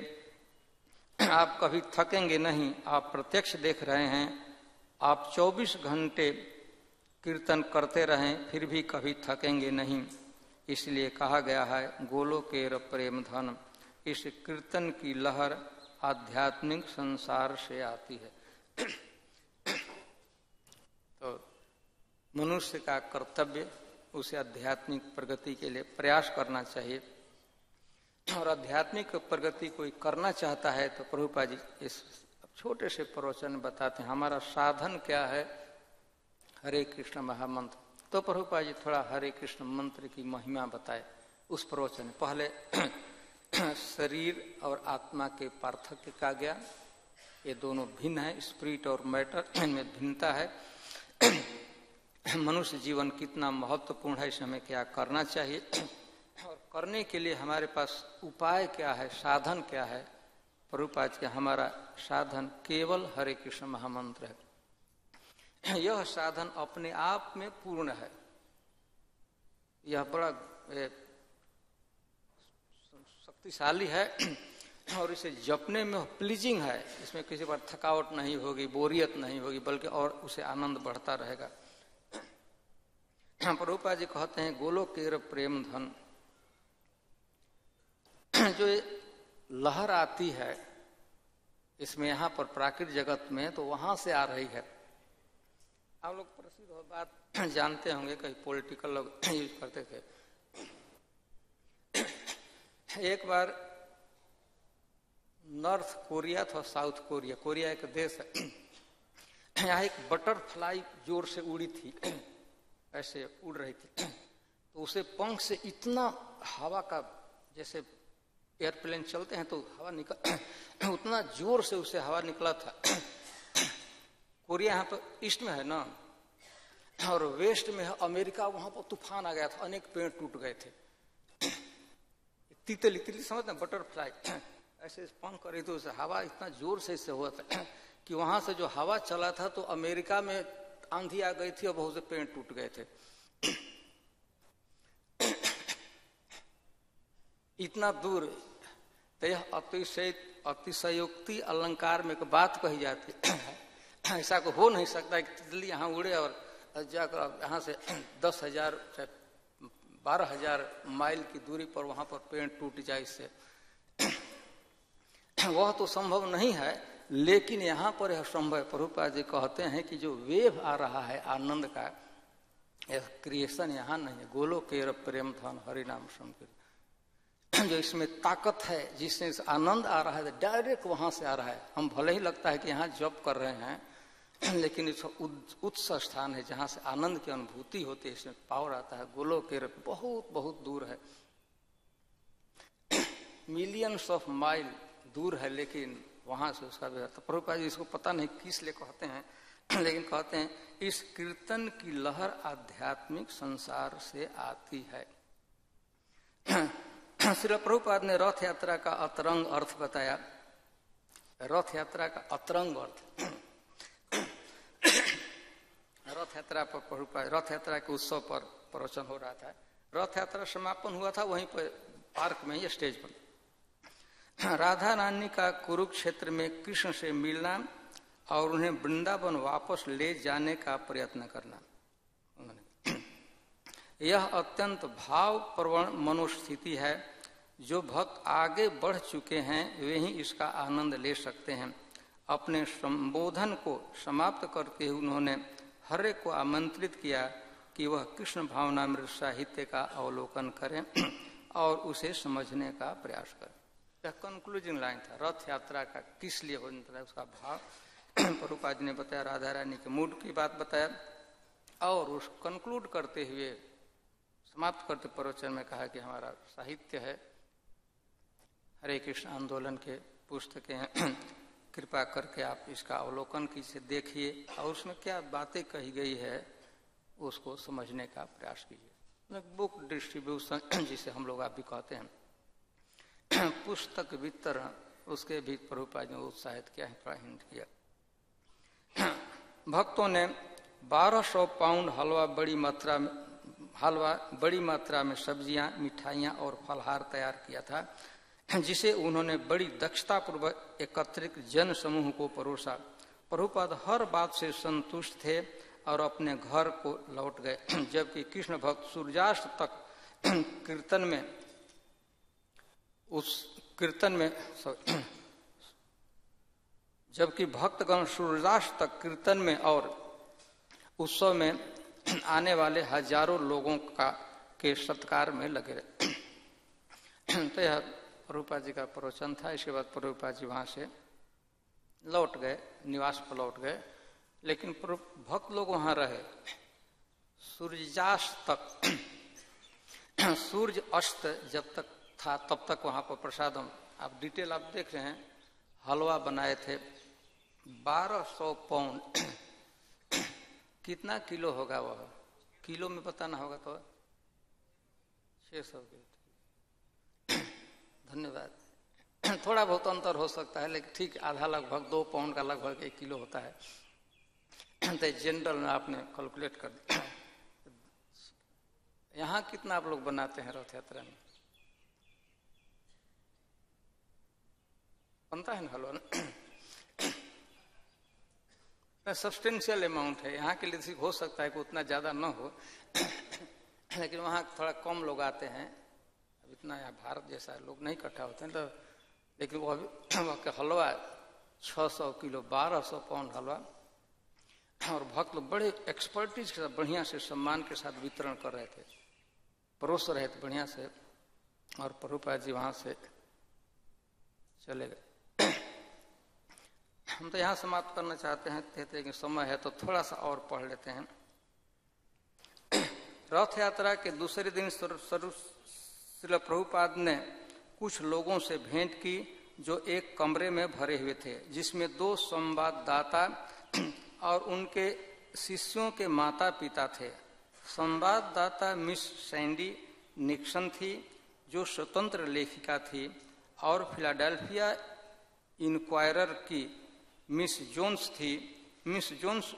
आप कभी थकेंगे नहीं। आप प्रत्यक्ष देख रहे हैं, आप 24 घंटे कीर्तन करते रहें फिर भी कभी थकेंगे नहीं। इसलिए कहा गया है गोलोकेर प्रेम धन। इस कीर्तन की लहर आध्यात्मिक संसार से आती है। तो मनुष्य का कर्तव्य उसे आध्यात्मिक प्रगति के लिए प्रयास करना चाहिए। और आध्यात्मिक प्रगति कोई करना चाहता है तो प्रभुपाद जी इस छोटे से प्रवचन बताते हैं हमारा साधन क्या है। हरे कृष्ण महामंत्र। तो प्रभुपाद जी थोड़ा हरे कृष्ण मंत्र की महिमा बताए उस प्रवचन। पहले शरीर और आत्मा के पार्थक्य का ज्ञान, ये दोनों भिन्न है, स्पिरिट और मैटर इनमें भिन्नता है। मनुष्य जीवन कितना महत्वपूर्ण है, इसे हमें क्या करना चाहिए और करने के लिए हमारे पास उपाय क्या है, साधन क्या है। प्रभुपाद के हमारा साधन केवल हरे कृष्ण महामंत्र है। यह साधन अपने आप में पूर्ण है। यह बड़ा शक्तिशाली है और इसे जपने में प्लीजिंग है। इसमें किसी बार थकावट नहीं होगी, बोरियत नहीं होगी, बल्कि और उसे आनंद बढ़ता रहेगा। प्रभुपाद जी कहते हैं गोलोकेर प्रेम धन। जो लहर आती है इसमें यहाँ पर प्राकृतिक जगत में, तो वहां से आ रही है। आप लोग प्रसिद्ध बात जानते होंगे, कई पॉलिटिकल लोग यूज करते थे। एक बार नॉर्थ कोरिया था, साउथ कोरिया, कोरिया एक देश है, यहाँ एक बटरफ्लाई जोर से उड़ी थी, ऐसे उड़ रही थी। तो उसे पंख से इतना हवा का, जैसे एयरप्लेन चलते हैं तो हवा निकल, उतना जोर से उसे हवा निकला था। कोरिया यहाँ पर ईस्ट में है ना, और वेस्ट में है अमेरिका, वहां पर तूफान आ गया था, अनेक पेड़ टूट गए थे। तितली तितली समझते हैं, बटरफ्लाई ऐसे पंख कर रही थी, उसे हवा इतना जोर से इससे हुआ था कि वहां से जो हवा चला था तो अमेरिका में आंधी आ गई थी और बहुत से पेड़ टूट गए थे। इतना दूर। तो यह अतिशयोक्ति अलंकार में एक बात कही जाती है, ऐसा को हो नहीं सकता कि तितली यहाँ उड़े और जाकर यहाँ से 10,000 से 12,000 माइल की दूरी पर वहां पर पेड़ टूट जाए। इससे वह तो संभव नहीं है, लेकिन यहाँ पर यह संभव। प्रभुपाद जी कहते हैं कि जो वेव आ रहा है आनंद का, यह क्रिएशन यहाँ नहीं है। गोलोकेर प्रेम धन हरिनाम संकीर्तन, जो इसमें ताकत है, जिससे आनंद आ रहा है, डायरेक्ट वहां से आ रहा है। हम भले ही लगता है कि यहाँ जप कर रहे हैं, लेकिन इस उच्च स्थान है जहां से आनंद की अनुभूति होती है, इसमें पावर आता है। गोलोकेर बहुत बहुत दूर है, मिलियंस ऑफ माइल दूर है, लेकिन वहां से उसका भी। तो प्रभुपाद जी इसको पता नहीं किस लिए कहते हैं, लेकिन कहते हैं इस कीर्तन की लहर आध्यात्मिक संसार से आती है। श्री प्रभुपाद ने रथ यात्रा का अतरंग अर्थ बताया। रथ यात्रा का अतरंग अर्थ, रथ यात्रा पर प्रभुपाद, रथ यात्रा के उत्सव पर प्रवचन हो रहा था। रथ यात्रा समापन हुआ था वहीं पर पार्क में ही, स्टेज पर। राधा रानी का कुरुक्षेत्र में कृष्ण से मिलना और उन्हें वृंदावन वापस ले जाने का प्रयत्न करना, यह अत्यंत भावप्रवण मनोस्थिति है। जो भक्त आगे बढ़ चुके हैं वे ही इसका आनंद ले सकते हैं। अपने संबोधन को समाप्त करते हुए उन्होंने हरे को आमंत्रित किया कि वह कृष्ण भावनामृत साहित्य का अवलोकन करें और उसे समझने का प्रयास करें। यह कंक्लूजिंग लाइन था। रथ यात्रा का किस लिए होता है, उसका भाव प्रभुपाद ने बताया, राधा रानी के मूड की बात बताया, और उस कंक्लूड करते हुए, समाप्त करते प्रवचन में कहा कि हमारा साहित्य है, हरे कृष्ण आंदोलन के पुस्तकें हैं, कृपा करके आप इसका अवलोकन कीजिए, देखिए और उसमें क्या बातें कही गई है उसको समझने का प्रयास कीजिए। बुक डिस्ट्रीब्यूशन जिसे हम लोग आप भी कहते हैं, पुस्तक वितरण, उसके भी प्रभुपाद ने उत्साहित किया है, थोड़ा हिंट किया। भक्तों ने 1200 पाउंड हलवा, बड़ी मात्रा में सब्जियां, मिठाइयां और फलहार तैयार किया था। जिसे उन्होंने बड़ी दक्षता पूर्वक एकत्रित जन समूह को परोसा। प्रभुपाद हर बात से संतुष्ट थे और अपने घर को लौट गए, जबकि कृष्ण भक्त सूर्यास्त तक कीर्तन में जबकि भक्तगण सूर्यास्त तक कीर्तन में और उत्सव में आने वाले हजारों लोगों के सत्कार में लगे रहे। तो यह प्रभुपाद जी का प्रवचन था। इसके बाद प्रभुपाद जी वहां से लौट गए, निवास पर लौट गए, लेकिन भक्त लोग वहां रहे सूर्यास्त तक। सूर्य अस्त जब तक था तब तक वहां पर प्रसादम, आप डिटेल आप देख रहे हैं, हलवा बनाए थे 1200 पाउंड। कितना किलो होगा वह? किलो में पता ना होगा तो 600 किलो। धन्यवाद। थोड़ा बहुत अंतर हो सकता है, लेकिन ठीक आधा लगभग 2 पाउंड का लगभग 1 किलो होता है। तो जनरल में आपने कैलकुलेट कर दिया। यहाँ कितना आप लोग बनाते हैं रथ यात्रा में? बनता है ना हलवा? सब्सटेंशियल अमाउंट है। यहाँ के लिए हो सकता है कि उतना ज्यादा न हो, लेकिन वहाँ थोड़ा कम लोग आते हैं। अब इतना यहाँ भारत जैसा लोग नहीं इकट्ठा होते हैं, तो लेकिन वो अभी हलवा 600 किलो 1200 पाउंड हलवा, और भक्त लोग बड़े एक्सपर्टीज के साथ बढ़िया से सम्मान के साथ वितरण कर रहे थे, परोस रहे थे बढ़िया से। और प्रभुपाद जी वहां से चले गए। हम तो यहाँ समाप्त करना चाहते हैं, लेकिन समय है तो थोड़ा सा और पढ़ लेते हैं। रथ यात्रा के दूसरे दिन श्रील प्रभुपाद ने कुछ लोगों से भेंट की जो एक कमरे में भरे हुए थे, जिसमें 2 संवाददाता और उनके शिष्यों के माता पिता थे। संवाददाता मिस सैंडी निक्सन थी, जो स्वतंत्र लेखिका थी, और फिलाडेल्फिया इंक्वायरर की मिस जोन्स थी। मिस जोन्स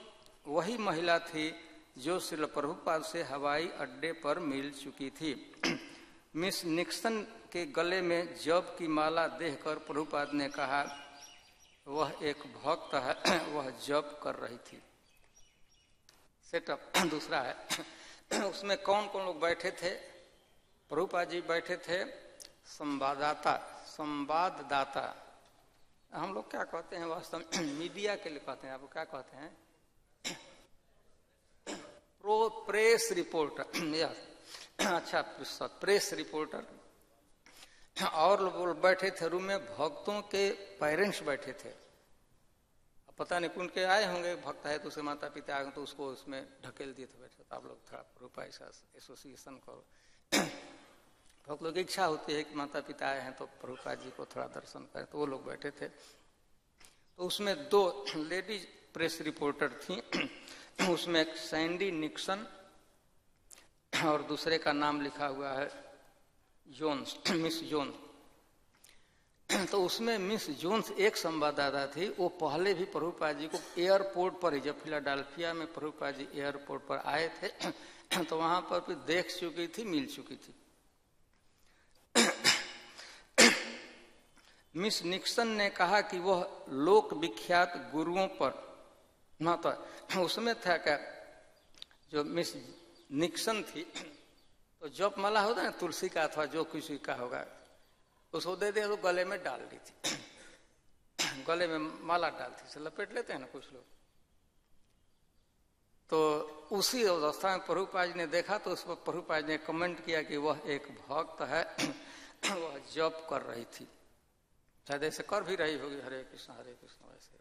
वही महिला थी जो श्रील प्रभुपाद से हवाई अड्डे पर मिल चुकी थी। मिस निक्सन के गले में जप की माला देखकर प्रभुपाद ने कहा, वह एक भक्त है, वह जप कर रही थी। सेटअप दूसरा है। उसमें कौन कौन लोग बैठे थे? प्रभुपाद जी बैठे थे, संवाददाता हम लोग क्या कहते हैं वास्तव में? मीडिया के लिए कहते हैं। आप क्या कहते हैं? Press reporter. अच्छा, प्रेस रिपोर्टर। और लोग बैठे थे रूम में, भक्तों के पेरेंट्स बैठे थे। पता नहीं कौन के आए होंगे, भक्त है तो उसे माता पिता आए तो उसको उसमें ढकेल दिए थे बैठे। तो आप लोग थोड़ा प्रभुपाद एसोसिएशन करो। भक्त लोग की इच्छा होती है कि माता पिता आए हैं तो प्रभुपाद जी को थोड़ा दर्शन करें, तो वो लोग बैठे थे। तो उसमें 2 लेडीज प्रेस रिपोर्टर थी। उसमें एक सैंडी निक्सन और दूसरे का नाम लिखा हुआ है जोन्स, मिस जोन्स। तो उसमें मिस जोन्स एक संवाददाता थी। वो पहले भी प्रभुपाद जी को एयरपोर्ट पर ही, जब फिलाडेल्फिया में प्रभुपाद जी एयरपोर्ट पर आए थे, तो वहां पर भी देख चुकी थी, मिल चुकी थी। मिस निक्सन ने कहा कि वह लोक विख्यात गुरुओं पर न, तो उसमें था क्या, जो मिस निक्सन थी तो जप माला होता है तुलसी का अथवा जो किसी का होगा, उसको दे दे तो गले में डाल दी थी। गले में माला डालती से लपेट लेते हैं ना कुछ लोग। तो उसी अवस्था में प्रभुपाद जी ने देखा, तो उस पर प्रभुपाद जी ने कमेंट किया कि वह एक भक्त है, वह जप कर रही थी। शायद ऐसे कर भी रही होगी, हरे कृष्ण वैसे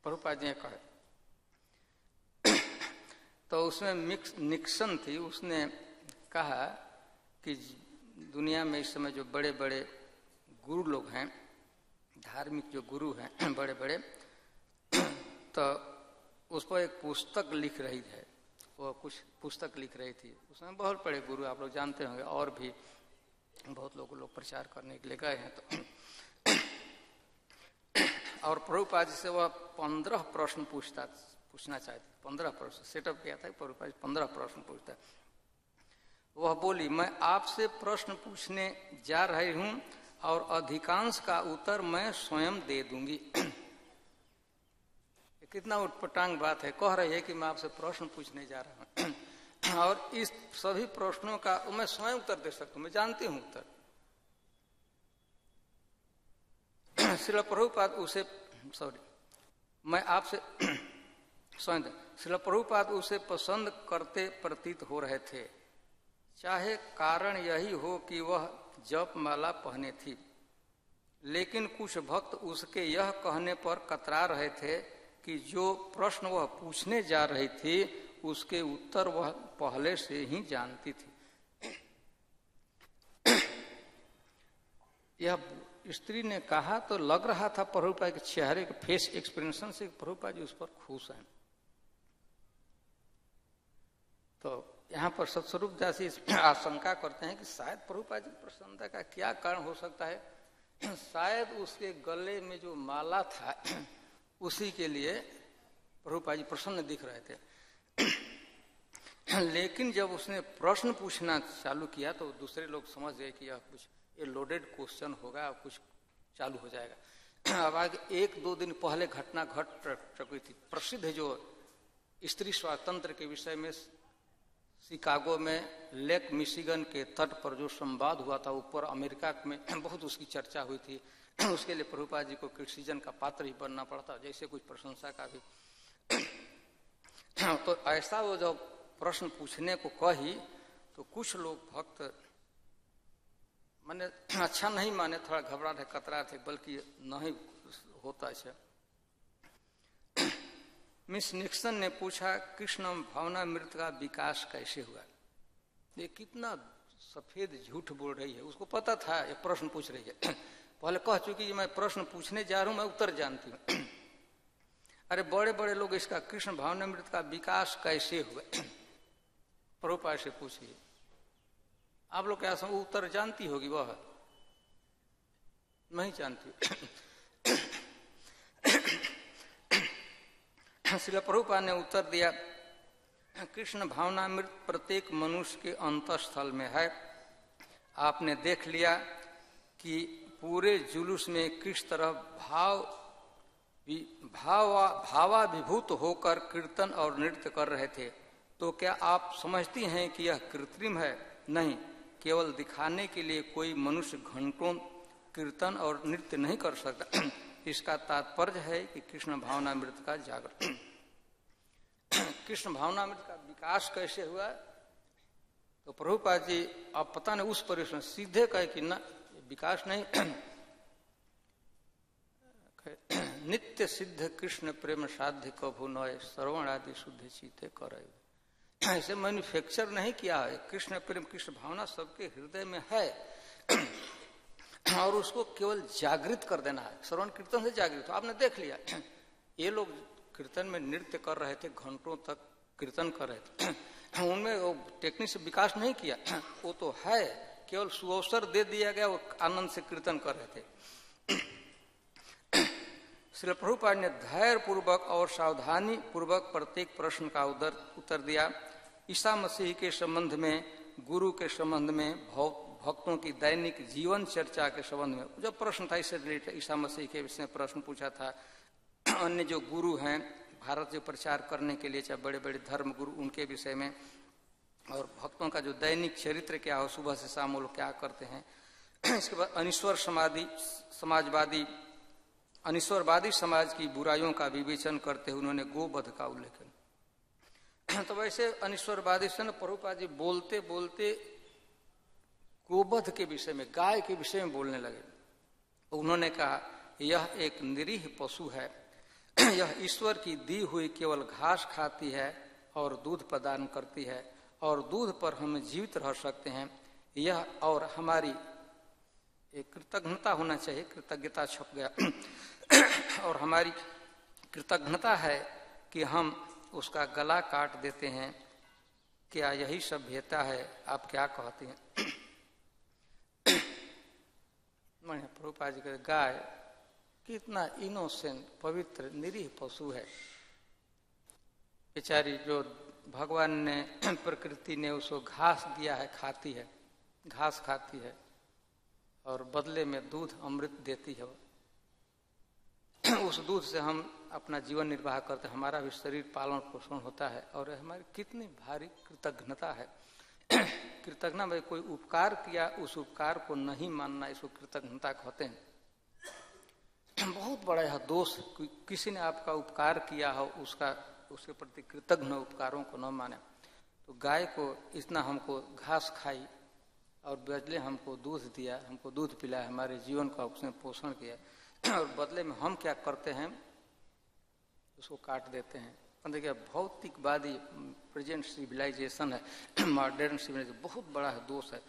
प्रभुपाद जी ने कहे। तो उसमें निक्सन थी, उसने कहा कि दुनिया में इस समय जो बड़े बड़े गुरु लोग हैं, धार्मिक जो गुरु हैं बड़े बड़े, तो उस पर एक पुस्तक लिख रही है। वो कुछ पुस्तक लिख रही थी, उसमें बहुत बड़े गुरु आप लोग जानते होंगे, और भी बहुत लोग प्रचार करने के लिए गए हैं। तो और प्रभुपाद जी से वह 15 प्रश्न पूछना चाहती, 15 प्रश्न सेटअप किया था। प्रभुपाद जी 15 प्रश्न पूछता। वह बोली, मैं आपसे प्रश्न पूछने जा रही हूं और अधिकांश का उत्तर मैं स्वयं दे दूंगी। कितना उटपटांग बात है। कह रही है कि मैं आपसे प्रश्न पूछने जा रहा हूं और इस सभी प्रश्नों का मैं स्वयं उत्तर दे सकता हूं, मैं जानती हूं उत्तर। श्रील प्रभुपाद उसे मैं आपसे स्वयं श्रील प्रभुपाद उसे पसंद करते प्रतीत हो रहे थे, चाहे कारण यही हो कि वह जप माला पहने थी। लेकिन कुछ भक्त उसके यह कहने पर कतरा रहे थे कि जो प्रश्न वह पूछने जा रही थी उसके उत्तर वह पहले से ही जानती थी। यह स्त्री ने कहा तो लग रहा था प्रभुपाद के चेहरे के फेस एक्सप्रेशन से प्रभुपाद जी उस पर खुश हैं। तो यहाँ पर सत्स्वरूप दास जी आशंका करते हैं कि शायद प्रभुपाद जी प्रसन्नता का क्या कारण हो सकता है। शायद उसके गले में जो माला था उसी के लिए प्रभुपाद जी प्रसन्न दिख रहे थे। लेकिन जब उसने प्रश्न पूछना चालू किया तो दूसरे लोग समझ गए कि यह कुछ ये लोडेड क्वेश्चन होगा, कुछ चालू हो जाएगा। अब आगे 1-2 दिन पहले घटना घट चुकी थी। प्रसिद्ध जो स्त्री स्वातंत्र के विषय में शिकागो में लेक मिशिगन के तट पर जो संवाद हुआ था, ऊपर अमेरिका में बहुत उसकी चर्चा हुई थी। उसके लिए प्रभुपाद जी को क्रिटिसिजन का पात्र ही बनना पड़ता, जैसे कुछ प्रशंसा का भी। तो ऐसा वो जब प्रश्न पूछने को कही तो कुछ लोग भक्त माने अच्छा नहीं माने, थोड़ा घबरा थे, कतरा थे, बल्कि नहीं होता है। मिस निक्सन ने पूछा कृष्ण भावनामृत का विकास कैसे हुआ। ये कितना सफेद झूठ बोल रही है, उसको पता था ये प्रश्न पूछ रही है। पहले कह चुकी मैं प्रश्न पूछने जा रहा हूं, मैं उत्तर जानती हूँ। अरे बड़े बड़े लोग इसका कृष्ण भावनामृत का विकास कैसे हुआ प्रभुपाद से पूछिए। आप लोग क्या समझ उत्तर जानती होगी, वह नहीं जानती। श्रील प्रभुपाद ने उत्तर दिया कृष्ण भावनामृत प्रत्येक मनुष्य के अंतःस्थल में है। आपने देख लिया कि पूरे जुलूस में किस तरह भावाभिभूत होकर कीर्तन और नृत्य कर रहे थे। तो क्या आप समझती हैं कि यह कृत्रिम है? नहीं, केवल दिखाने के लिए कोई मनुष्य घंटों कीर्तन और नृत्य नहीं कर सकता। इसका तात्पर्य है कि कृष्ण भावनामृत का जागरण। कृष्ण भावनामृत का विकास कैसे हुआ? तो प्रभुपाद जी आप पता नहीं उस परिश्रम सीधे कहे कि ना विकास नहीं, नित्य सिद्ध कृष्ण प्रेम साध्य कभु नय श्रवण आदि शुद्ध चीते करे। ऐसे मैन्युफैक्चर नहीं किया है। कृष्ण प्रेम कृष्ण भावना सबके हृदय में है और उसको केवल जागृत कर देना है। श्रवण कीर्तन से जागृत। आपने देख लिया ये लोग कीर्तन में नृत्य कर रहे थे, घंटों तक कीर्तन कर रहे थे, उनमें वो टेक्निक से विकास नहीं किया, वो तो है, केवल सुअवसर दे दिया गया, वो आनंद से कीर्तन कर रहे थे। श्री प्रभुपाद ने धैर्य पूर्वक और सावधानी पूर्वक प्रत्येक प्रश्न का उत्तर दिया। ईसा मसीह के संबंध में, गुरु के संबंध में, भक्तों की दैनिक जीवन चर्चा के संबंध में जो प्रश्न था इससे रिलेटेड ईसा मसीह के विषय में प्रश्न पूछा था। अन्य जो गुरु हैं भारत से प्रचार करने के लिए, चाहे बड़े बड़े धर्म गुरु, उनके विषय में, और भक्तों का जो दैनिक चरित्र क्या हो, सुबह से शाम वो लोग क्या करते हैं। इसके बाद अनिश्वरवादी समाज की बुराइयों का विवेचन करते हुए उन्होंने गोवध का उल्लेखन। तो वैसे अनिश्वरवादी से प्रभुपाद जी बोलते बोलते गोवध के विषय में, गाय के विषय में बोलने लगे। उन्होंने कहा यह एक निरीह पशु है, यह ईश्वर की दी हुई केवल घास खाती है और दूध प्रदान करती है, और दूध पर हम जीवित रह सकते हैं। यह और हमारी एक कृतज्ञता होना चाहिए, कृतज्ञता छप गया, और हमारी कृतज्ञता है कि हम उसका गला काट देते हैं। क्या यही सभ्यता है? आप क्या कहते हैं? प्रभुपाद जी कहते गाय कितना इनोसेंट, पवित्र, निरीह पशु है बेचारी, जो भगवान ने, प्रकृति ने उसको घास दिया है, खाती है, घास खाती है, और बदले में दूध अमृत देती है। उस दूध से हम अपना जीवन निर्वाह करते हैं, हमारा भी शरीर पालन पोषण होता है और हमारी कितनी भारी कृतज्ञता है। कृतज्ञता में कोई उपकार किया, उस उपकार को नहीं मानना, इसको कृतज्ञता कहते हैं। बहुत बड़ा यह दोष, किसी ने आपका उपकार किया हो उसके प्रति कृतज्ञ उपकारों को न माने। तो गाय को इतना हमको घास खाई और बदले हमको दूध दिया, हमको दूध पिलाया, हमारे जीवन का उसने पोषण किया और बदले में हम क्या करते हैं, उसको काट देते हैं। देखिए भौतिकवादी प्रेजेंट सिविलाइजेशन है, मॉडर्न सिविलाइजेशन बहुत बड़ा है, दोष है।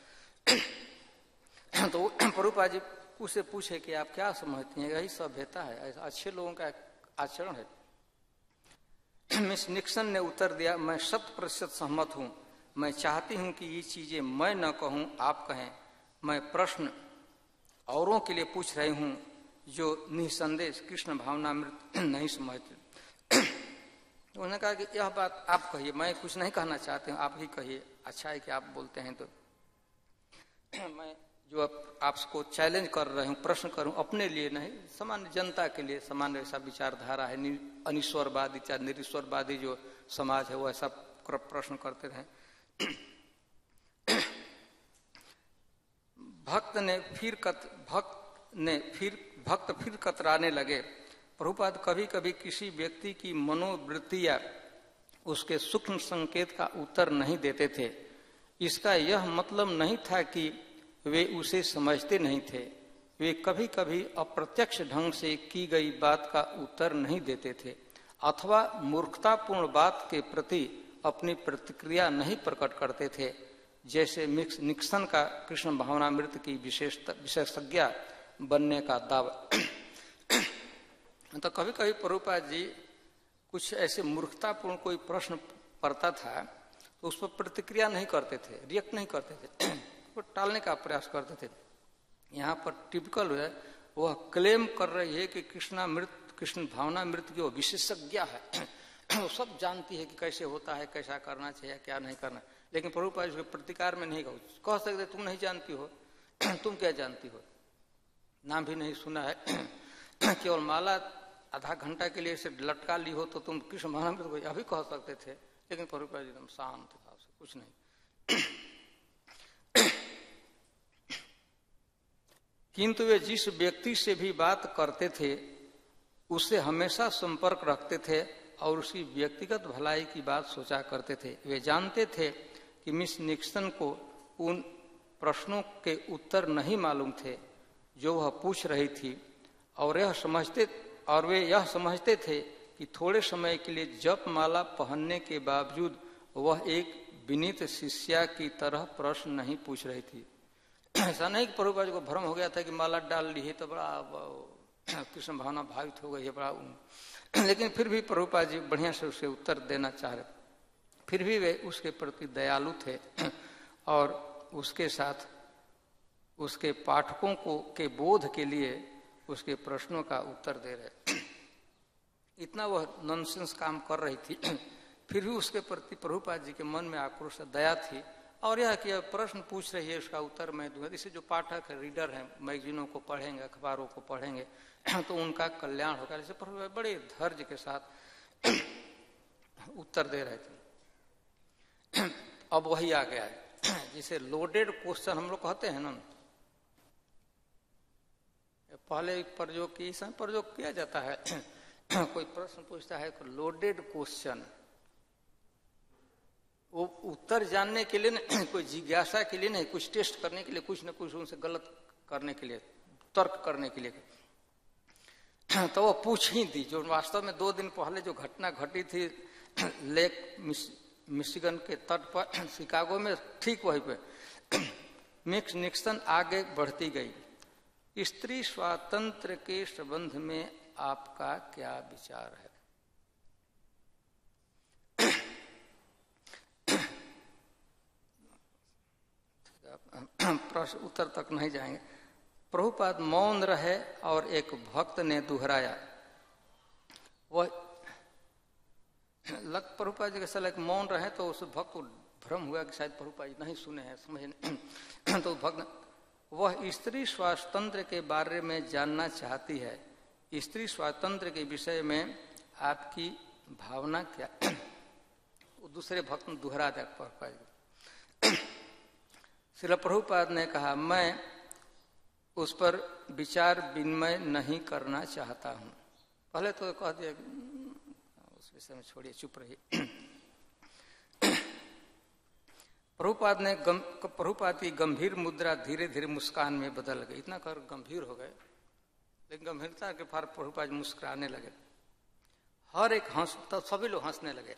तो प्रभुपाद जी उससे पूछे कि आप क्या समझती हैं, यही सभ्यता है, अच्छे लोगों का आचरण है। मिस निक्सन ने उत्तर दिया, मैं 100% सहमत हूँ। मैं चाहती हूँ कि ये चीजें मैं न कहूँ, आप कहें। मैं प्रश्न औरों के लिए पूछ रही हूँ जो निसंदेह कृष्ण भावनामृत नहीं समझते। उन्होंने कहा कि यह बात आप कहिए, मैं कुछ नहीं कहना चाहती हूँ, आप ही कहिए। अच्छा है कि आप बोलते हैं। तो मैं जो आपको चैलेंज कर रही हूँ, प्रश्न करूँ, अपने लिए नहीं, सामान्य जनता के लिए। सामान्य ऐसा विचारधारा है, अनिश्वरवादी या निरीश्वरवादी जो समाज है वो ऐसा प्रश्न करते रहे। भक्त फिर कतराने लगे। प्रभुपाद कभी कभी किसी व्यक्ति की मनोवृत्ति या उसके सूक्ष्म संकेत का उत्तर नहीं देते थे। इसका यह मतलब नहीं था कि वे उसे समझते नहीं थे, वे कभी कभी अप्रत्यक्ष ढंग से की गई बात का उत्तर नहीं देते थे अथवा मूर्खतापूर्ण बात के प्रति अपनी प्रतिक्रिया नहीं प्रकट करते थे, जैसे निक्सन का कृष्ण भावनामृत की विशेषज्ञ बनने का दावा। तो कभी कभी प्रभुपाद जी कुछ ऐसे मूर्खतापूर्ण कोई प्रश्न पड़ता था तो उस पर प्रतिक्रिया नहीं करते थे, रिएक्ट नहीं करते थे, उसको टालने का प्रयास करते थे। यहाँ पर टिपिकल है, वह क्लेम कर रही है कि कृष्ण भावनामृत की वो विशेषज्ञ है, वो सब जानती है कि कैसे होता है, कैसा करना चाहिए, क्या नहीं करना। लेकिन प्रभुपाद उसके प्रतिकार में नहीं कह सकते तुम नहीं जानती हो, तुम क्या जानती हो, नाम भी नहीं सुना है, केवल माला आधा घंटा के लिए इसे लटका ली हो तो तुम कृष्ण भावनामृत को अभी कह सकते थे। लेकिन प्रभुपाद जी एकदम शांत था, कुछ नहीं। किंतु वे जिस व्यक्ति से भी बात करते थे उससे हमेशा संपर्क रखते थे और उसकी व्यक्तिगत भलाई की बात सोचा करते थे। वे जानते थे कि मिस निक्सन को उन प्रश्नों के उत्तर नहीं मालूम थे जो वह पूछ रही थी, और वे यह समझते थे कि थोड़े समय के लिए जप माला पहनने के बावजूद वह एक विनीत शिष्या की तरह प्रश्न नहीं पूछ रही थी। ऐसा नहीं कि प्रभुपाद को भ्रम हो गया था कि माला डाल ली है तो बड़ा कृष्ण भावना भावित हो गई है बड़ा, लेकिन फिर भी प्रभुपाद जी बढ़िया से उसे उत्तर देना चाह रहे। फिर भी वे उसके प्रति दयालु थे और उसके साथ उसके पाठकों को के बोध के लिए उसके प्रश्नों का उत्तर दे रहे। इतना वह नॉनसेंस काम कर रही थी, फिर भी उसके प्रति प्रभुपाद जी के मन में आक्रोश दया थी और यह कि प्रश्न पूछ रही है उसका उत्तर मैं दूंगा। इसे जो पाठक है, रीडर हैं, मैगजीनों को पढ़ेंगे, अखबारों को पढ़ेंगे तो उनका कल्याण होगा। जैसे प्रभुपाद बड़े धैर्य के साथ उत्तर दे रहे थे। अब वही आ गया है जिसे लोडेड क्वेश्चन हम लोग कहते हैं ना, पहले प्रयोग किया जाता है। कोई प्रश्न पूछता है, लोडेड क्वेश्चन, वो उत्तर जानने के लिए नहीं, कोई जिज्ञासा के लिए नहीं, कुछ टेस्ट करने के लिए, कुछ न कुछ उनसे गलत करने के लिए, तर्क करने के लिए। तो वो पूछ ही दी जो वास्तव में 2 दिन पहले जो घटना घटी थी लेक मिशिगन के तट पर शिकागो में, ठीक वहीं पे मिस निक्सन आगे बढ़ती गई। स्त्री स्वातंत्र के संबंध में आपका क्या विचार है? प्रश्न उत्तर तक नहीं जाएंगे। प्रभुपाद मौन रहे और एक भक्त ने दोहराया, वह प्रभुपाद जी के साथ एक मौन रहे तो उस भक्त को भ्रम हुआ कि शायद प्रभुपाद जी नहीं सुने हैं, समझे नहीं। तो भक्त वह स्त्री स्वातंत्र्य के बारे में जानना चाहती है। स्त्री स्वातंत्र्य के विषय में आपकी भावना क्या? दूसरे भक्त ने दोहरा दिया प्रभुपाद। श्रील प्रभुपाद ने कहा, मैं उस पर विचार विनिमय नहीं करना चाहता हूं। पहले तो कह दिया उस विषय में छोड़िए, चुप रहिए। प्रभुपाद की गंभीर मुद्रा धीरे धीरे मुस्कान में बदल गई। इतना कर गंभीर हो गए, लेकिन गंभीरता के फार प्रभुपाद मुस्कुराने लगे। हर एक हंस, तो सभी लोग हंसने लगे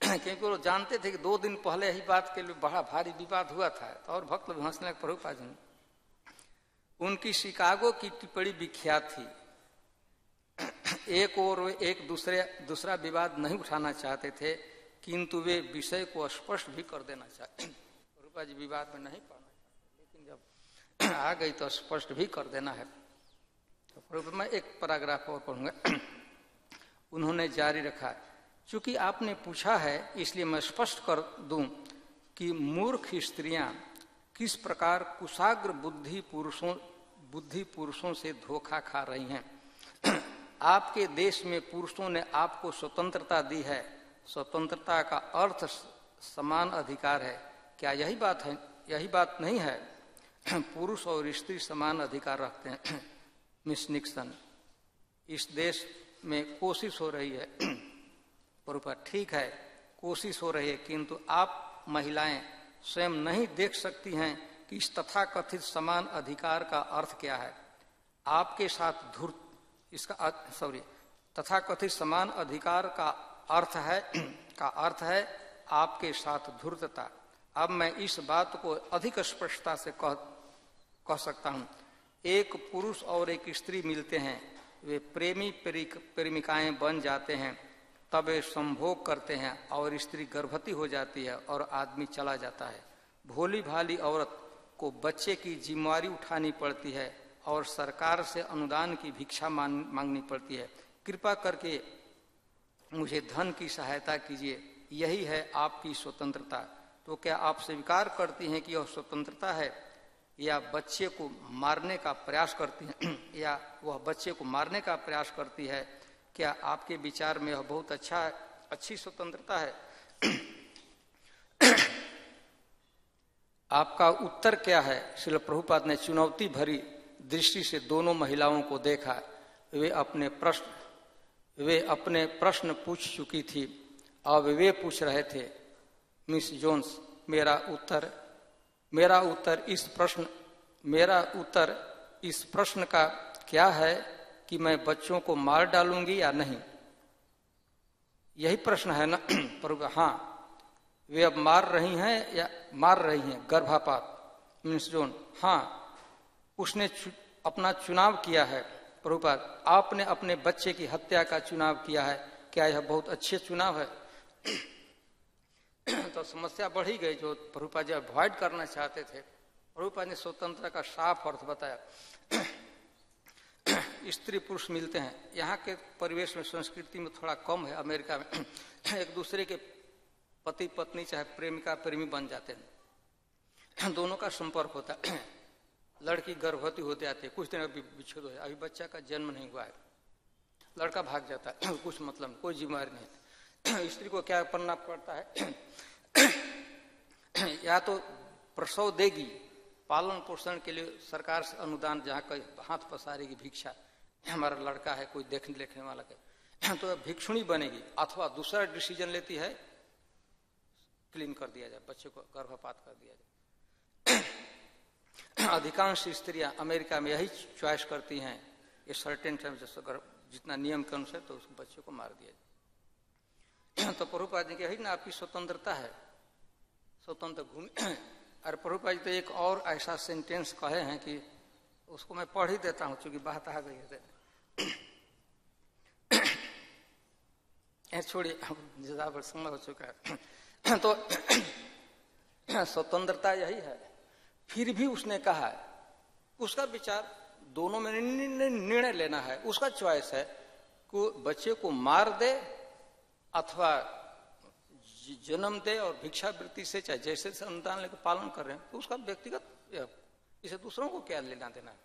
क्योंकि वो जानते थे कि 2 दिन पहले यही बात के लिए बड़ा भारी विवाद हुआ था। तो और भक्त लोग हंसने लगे प्रभुपाद जी। उनकी शिकागो की टिप्पणी विख्यात थी। एक और एक दूसरा विवाद नहीं उठाना चाहते थे, किंतु वे विषय को स्पष्ट भी कर देना चाहते। प्रभुपाद जी विवाद में नहीं पड़ना चाहते, लेकिन जब आ गई तो स्पष्ट भी कर देना है। तो मैं एक पैराग्राफ और पढ़ूंगा। उन्होंने जारी रखा, चूंकि आपने पूछा है इसलिए मैं स्पष्ट कर दूं कि मूर्ख स्त्रियां किस प्रकार कुशाग्र बुद्धि पुरुषों से धोखा खा रही हैं। आपके देश में पुरुषों ने आपको स्वतंत्रता दी है। स्वतंत्रता का अर्थ समान अधिकार है। क्या यही बात है? यही बात नहीं है। पुरुष और स्त्री समान अधिकार रखते हैं। मिस निक्सन, इस देश में कोशिश हो रही है। प्रभुपाद, ठीक है कोशिश हो रही है, किंतु आप महिलाएं स्वयं नहीं देख सकती हैं कि इस तथाकथित समान अधिकार का अर्थ क्या है। आपके साथ तथाकथित समान अधिकार का अर्थ है आपके साथ धूर्तता। अब मैं इस बात को अधिक स्पष्टता से कह सकता हूं। एक पुरुष और एक स्त्री मिलते हैं, वे प्रेमी प्रेमिकाएं बन जाते हैं, तब वे संभोग करते हैं और स्त्री गर्भवती हो जाती है और आदमी चला जाता है। भोली भाली औरत को बच्चे की जिम्मेवारी उठानी पड़ती है और सरकार से अनुदान की भिक्षा मांगनी पड़ती है। कृपा करके मुझे धन की सहायता कीजिए, यही है आपकी स्वतंत्रता। तो क्या आप स्वीकार करती हैं कि यह स्वतंत्रता है, या बच्चे को मारने का प्रयास करती हैं, या वह बच्चे को मारने का प्रयास करती है? क्या आपके विचार में यह बहुत अच्छी स्वतंत्रता है? आपका उत्तर क्या है? श्रील प्रभुपाद ने चुनौती भरी दृष्टि से दोनों महिलाओं को देखा। वे अपने प्रश्न पूछ चुकी थी। अब वे पूछ रहे थे, मिस जोन्स, मेरा उत्तर इस प्रश्न का क्या है कि मैं बच्चों को मार डालूंगी या नहीं? यही प्रश्न है ना? पर हाँ, वे अब मार रही हैं गर्भापात। मिस जोन, हाँ, उसने अपना चुनाव किया है। प्रभुपाद, आपने अपने बच्चे की हत्या का चुनाव किया है, क्या यह बहुत अच्छे चुनाव है? तो समस्या बढ़ी गई जो प्रभुपाद जी अवॉइड करना चाहते थे। प्रभुपाद ने स्वतंत्रता का साफ अर्थ बताया। स्त्री पुरुष मिलते हैं। यहाँ के परिवेश में, संस्कृति में थोड़ा कम है। अमेरिका में एक दूसरे के पति पत्नी चाहे प्रेमिका प्रेमी बन जाते हैं, दोनों का संपर्क होता है। लड़की गर्भवती होते आती है, कुछ दिन अभी विच्छेद हो जाए, अभी बच्चा का जन्म नहीं हुआ है, लड़का भाग जाता है, कुछ मतलब कोई जिम्मेदारी नहीं। स्त्री को क्या करना पड़ता है? या तो प्रसव देगी, पालन पोषण के लिए सरकार से अनुदान, जहाँ कहीं हाथ पसारेगी भिक्षा, हमारा लड़का है, कोई देखने वाला है, तो भिक्षुणी बनेगी। अथवा दूसरा डिसीजन लेती है, क्लीन कर दिया जाए, बच्चे को गर्भपात कर दिया जाए। अधिकांश स्त्रियां अमेरिका में यही चॉइस करती हैं, ये सर्टेन टाइम जितना नियम के अनुसार, तो उस बच्चे को मार दिया जाए। तो प्रभुपाद जी की यही ना आपकी स्वतंत्रता है, स्वतंत्र घूमि। और प्रभुपाद जी तो एक और ऐसा सेंटेंस कहे हैं कि उसको मैं पढ़ ही देता हूँ, चूंकि बात आ गई है। छोड़िए, ज्यादा समय हो चुका है। तो स्वतंत्रता यही है। फिर भी उसने कहा, उसका विचार दोनों में निर्णय लेना है, उसका चॉइस है कि बच्चे को मार दे अथवा जन्म दे और भिक्षावृत्ति से चाहे जैसे अनुदान लेकर पालन कर रहे हैं, तो उसका व्यक्तिगत इसे दूसरों को क्या लेना देना है?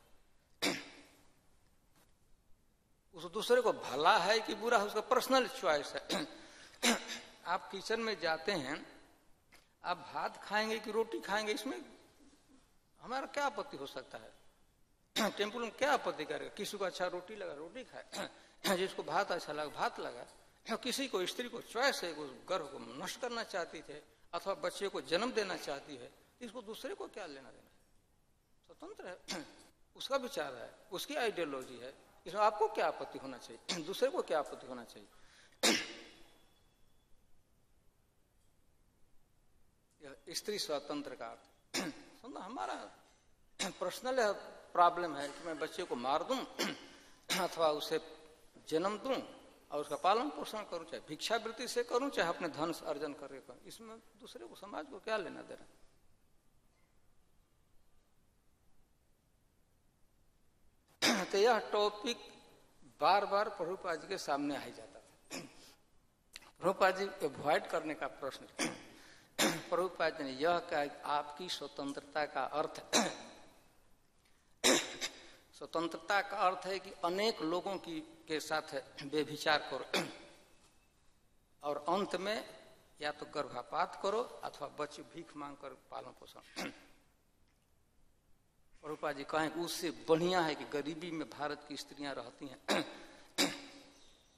उस दूसरे को भला है कि बुरा है, उसका पर्सनल चॉइस है। आप किचन में जाते हैं, आप भात खाएंगे कि रोटी खाएंगे, इसमें हमारा क्या आपत्ति हो सकता है? टेम्पल में क्या आपत्ति करेगा? किसी को अच्छा रोटी लगा रोटी खाए, जिसको भात अच्छा लगा भात लगा। किसी को, स्त्री को चॉइस है, उस गर्भ को नष्ट करना चाहती थे अथवा बच्चे को जन्म देना चाहती है, इसको दूसरे को क्या लेना देना? स्वतंत्र है, उसका विचार है, उसकी आइडियोलॉजी है, इसमें आपको क्या आपत्ति होना चाहिए? दूसरे को क्या आपत्ति होना चाहिए? यह स्त्री स्वतंत्र का अर्थ समझो। हमारा पर्सनल प्रॉब्लम है कि मैं बच्चे को मार दूं अथवा उसे जन्म दूं और उसका पालन पोषण करूं, चाहे भिक्षावृत्ति से करूं चाहे अपने धन से अर्जन करके करूं, इसमें दूसरे को, समाज को क्या लेना देना? तो यह टॉपिक बार बार प्रभुपाद जी के सामने आ ही जाता था। प्रभुपाद जी अवॉइड करने का प्रश्न, प्रभुपाद जी ने यह कहा कि आपकी स्वतंत्रता का अर्थ स्वतंत्रता का अर्थ है कि अनेक लोगों की के साथ व्यभिचार करो और अंत में या तो गर्भपात करो अथवा बच्चे भीख मांग कर पालन पोषण। प्रभुपाद जी कहें उससे बढ़िया है कि गरीबी में भारत की स्त्रियां रहती हैं,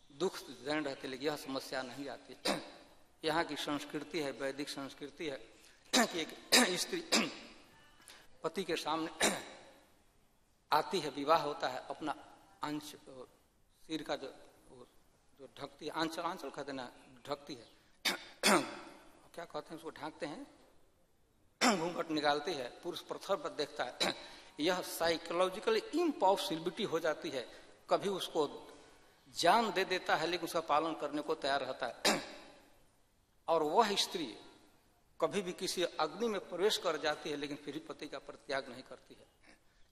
दुख दैन रहते, लेकिन यह समस्या नहीं आती। यहाँ की संस्कृति है, वैदिक संस्कृति है कि एक स्त्री पति के सामने आती है, विवाह होता है, अपना अंश सिर का जो ढकती है, आंचल, आंचल कहते ना, ढकती है, क्या कहते हैं उसको, ढांकते हैं, घूंघट निकालती है, पुरुष प्रथम पर देखता है। यह साइकोलॉजिकली इम्पॉसिबिलिटी हो जाती है, कभी उसको जान दे देता है लेकिन उसका पालन करने को तैयार रहता है। और वह स्त्री कभी भी किसी अग्नि में प्रवेश कर जाती है लेकिन फिर भी पति का परित्याग नहीं करती है।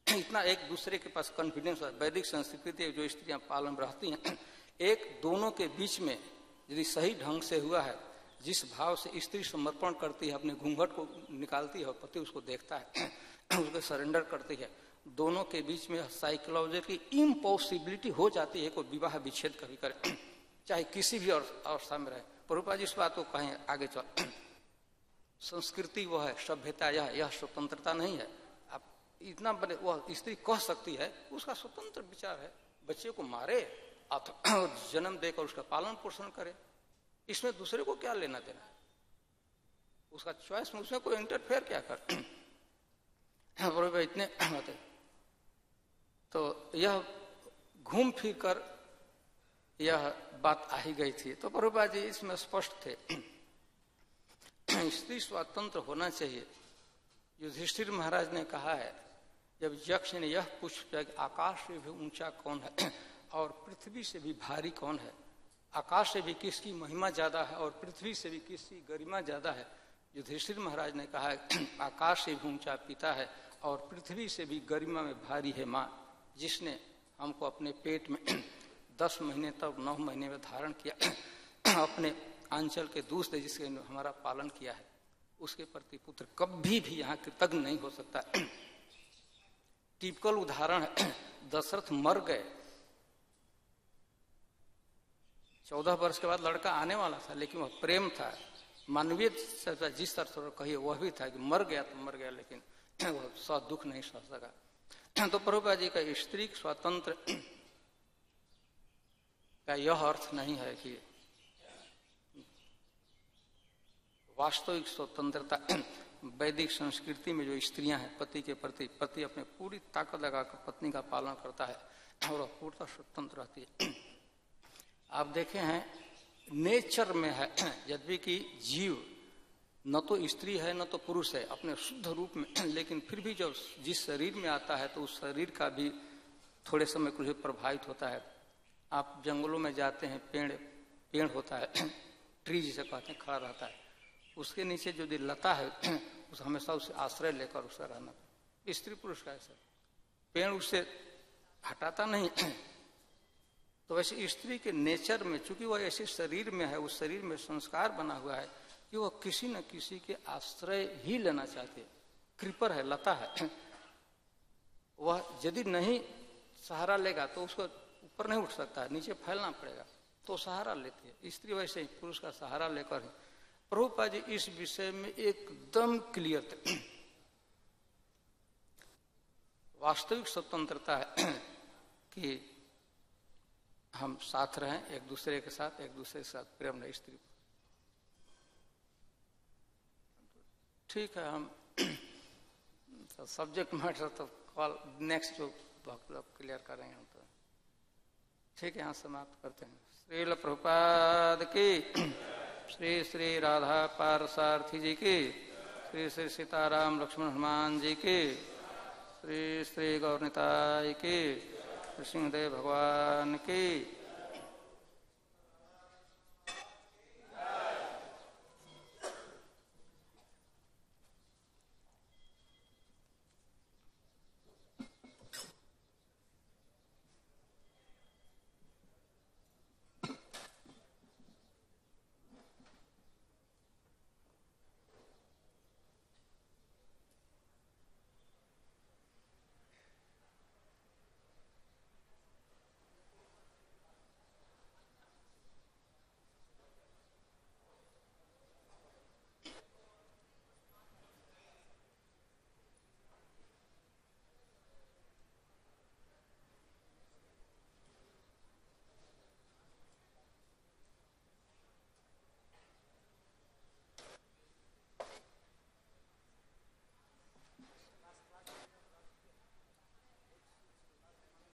इतना एक दूसरे के पास कॉन्फिडेंस है। वैदिक संस्कृति जो स्त्रियां पालन रहती हैं, एक दोनों के बीच में यदि सही ढंग से हुआ है, जिस भाव से स्त्री समर्पण करती है, अपने घूंघट को निकालती है और पति उसको देखता है, उसको सरेंडर करती है, दोनों के बीच में साइकोलॉजिकली इम्पॉसिबिलिटी हो जाती है कोई विवाह विच्छेद कभी करे, चाहे किसी भी अवस्था में रहे। प्रभुपाद जी इस बात को कहें आगे चल, संस्कृति वो है, सभ्यता यह स्वतंत्रता नहीं है। आप इतना बड़े वह स्त्री कह सकती है, उसका स्वतंत्र विचार है, बच्चे को मारे अथवा जन्म देकर उसका पालन पोषण करे, इसमें दूसरे को क्या लेना देना? उसका चॉइस में उसमें कोई इंटरफेयर क्या कर? इतने होते तो यह घूम फिर कर यह बात आ ही गई थी। तो प्रभुपाद जी इसमें स्पष्ट थे, स्त्री स्वतंत्र होना चाहिए। युधिष्ठिर महाराज ने कहा है, जब यक्ष ने यह पूछा कि आकाश से भी ऊंचा कौन है और पृथ्वी से भी भारी कौन है, आकाश से भी किसकी महिमा ज्यादा है और पृथ्वी से भी किसकी गरिमा ज्यादा है, युधिष्ठिर महाराज ने कहा आकाश से भी ऊंचा पिता है और पृथ्वी से भी गरिमा में भारी है माँ, जिसने हमको अपने पेट में 10 महीने तक 9 महीने में धारण किया, अपने आंचल के दूध से जिसके हमारा पालन किया है, उसके प्रति पुत्र कभी भी यहाँ कृतज्ञ नहीं हो सकता। टिपिकल उदाहरण है, दशरथ मर गए, 14 वर्ष के बाद लड़का आने वाला था, लेकिन वह प्रेम था, मानवीय जिस तरह से कहिए वह भी था कि मर गया तो मर गया, लेकिन वह दुख नहीं सह सका। तो प्रभुपाद जी का स्त्री स्वतंत्र का यह अर्थ नहीं है कि वास्तविक स्वतंत्रता वैदिक संस्कृति में जो स्त्रियां हैं, पति के प्रति पति अपने पूरी ताकत लगाकर पत्नी का पालन करता है और वह पूर्णतः स्वतंत्र रहती है। आप देखे हैं नेचर में है, यद्यपि कि जीव न तो स्त्री है न तो पुरुष है अपने शुद्ध रूप में, लेकिन फिर भी जब जिस शरीर में आता है तो उस शरीर का भी थोड़े समय कुछ प्रभावित होता है। आप जंगलों में जाते हैं, पेड़ होता है, ट्री जिसे कहते हैं, खड़ा रहता है, उसके नीचे जो लता है उस हमेशा उसे आश्रय लेकर उसका रहना। स्त्री पुरुष का ऐसा, पेड़ उससे हटाता नहीं। तो वैसे स्त्री के नेचर में, चूंकि वह ऐसे शरीर में है, उस शरीर में संस्कार बना हुआ है कि वह किसी न किसी के आश्रय ही लेना चाहती है। क्रीपर है, लता है, वह यदि नहीं सहारा लेगा तो उसको ऊपर नहीं उठ सकता है, नीचे फैलना पड़ेगा, तो सहारा लेती है। स्त्री वैसे ही पुरुष का सहारा लेकर ही। प्रभुपाद जी इस विषय में एकदम क्लियर थे। वास्तविक स्वतंत्रता है कि हम साथ रहें एक दूसरे के साथ, एक दूसरे के साथ प्रेम नहीं। स्त्री ठीक है, हम सब्जेक्ट मैटर तो कॉल नेक्स्ट जो क्लियर करेंगे हम तो ठीक है। यहाँ समाप्त करते हैं। श्रील प्रभुपाद की, श्री श्री राधा पारसारथी जी की, श्री श्री सीताराम लक्ष्मण हनुमान जी की, श्री श्री गौरनिताय की, सिंहदेव भगवान की।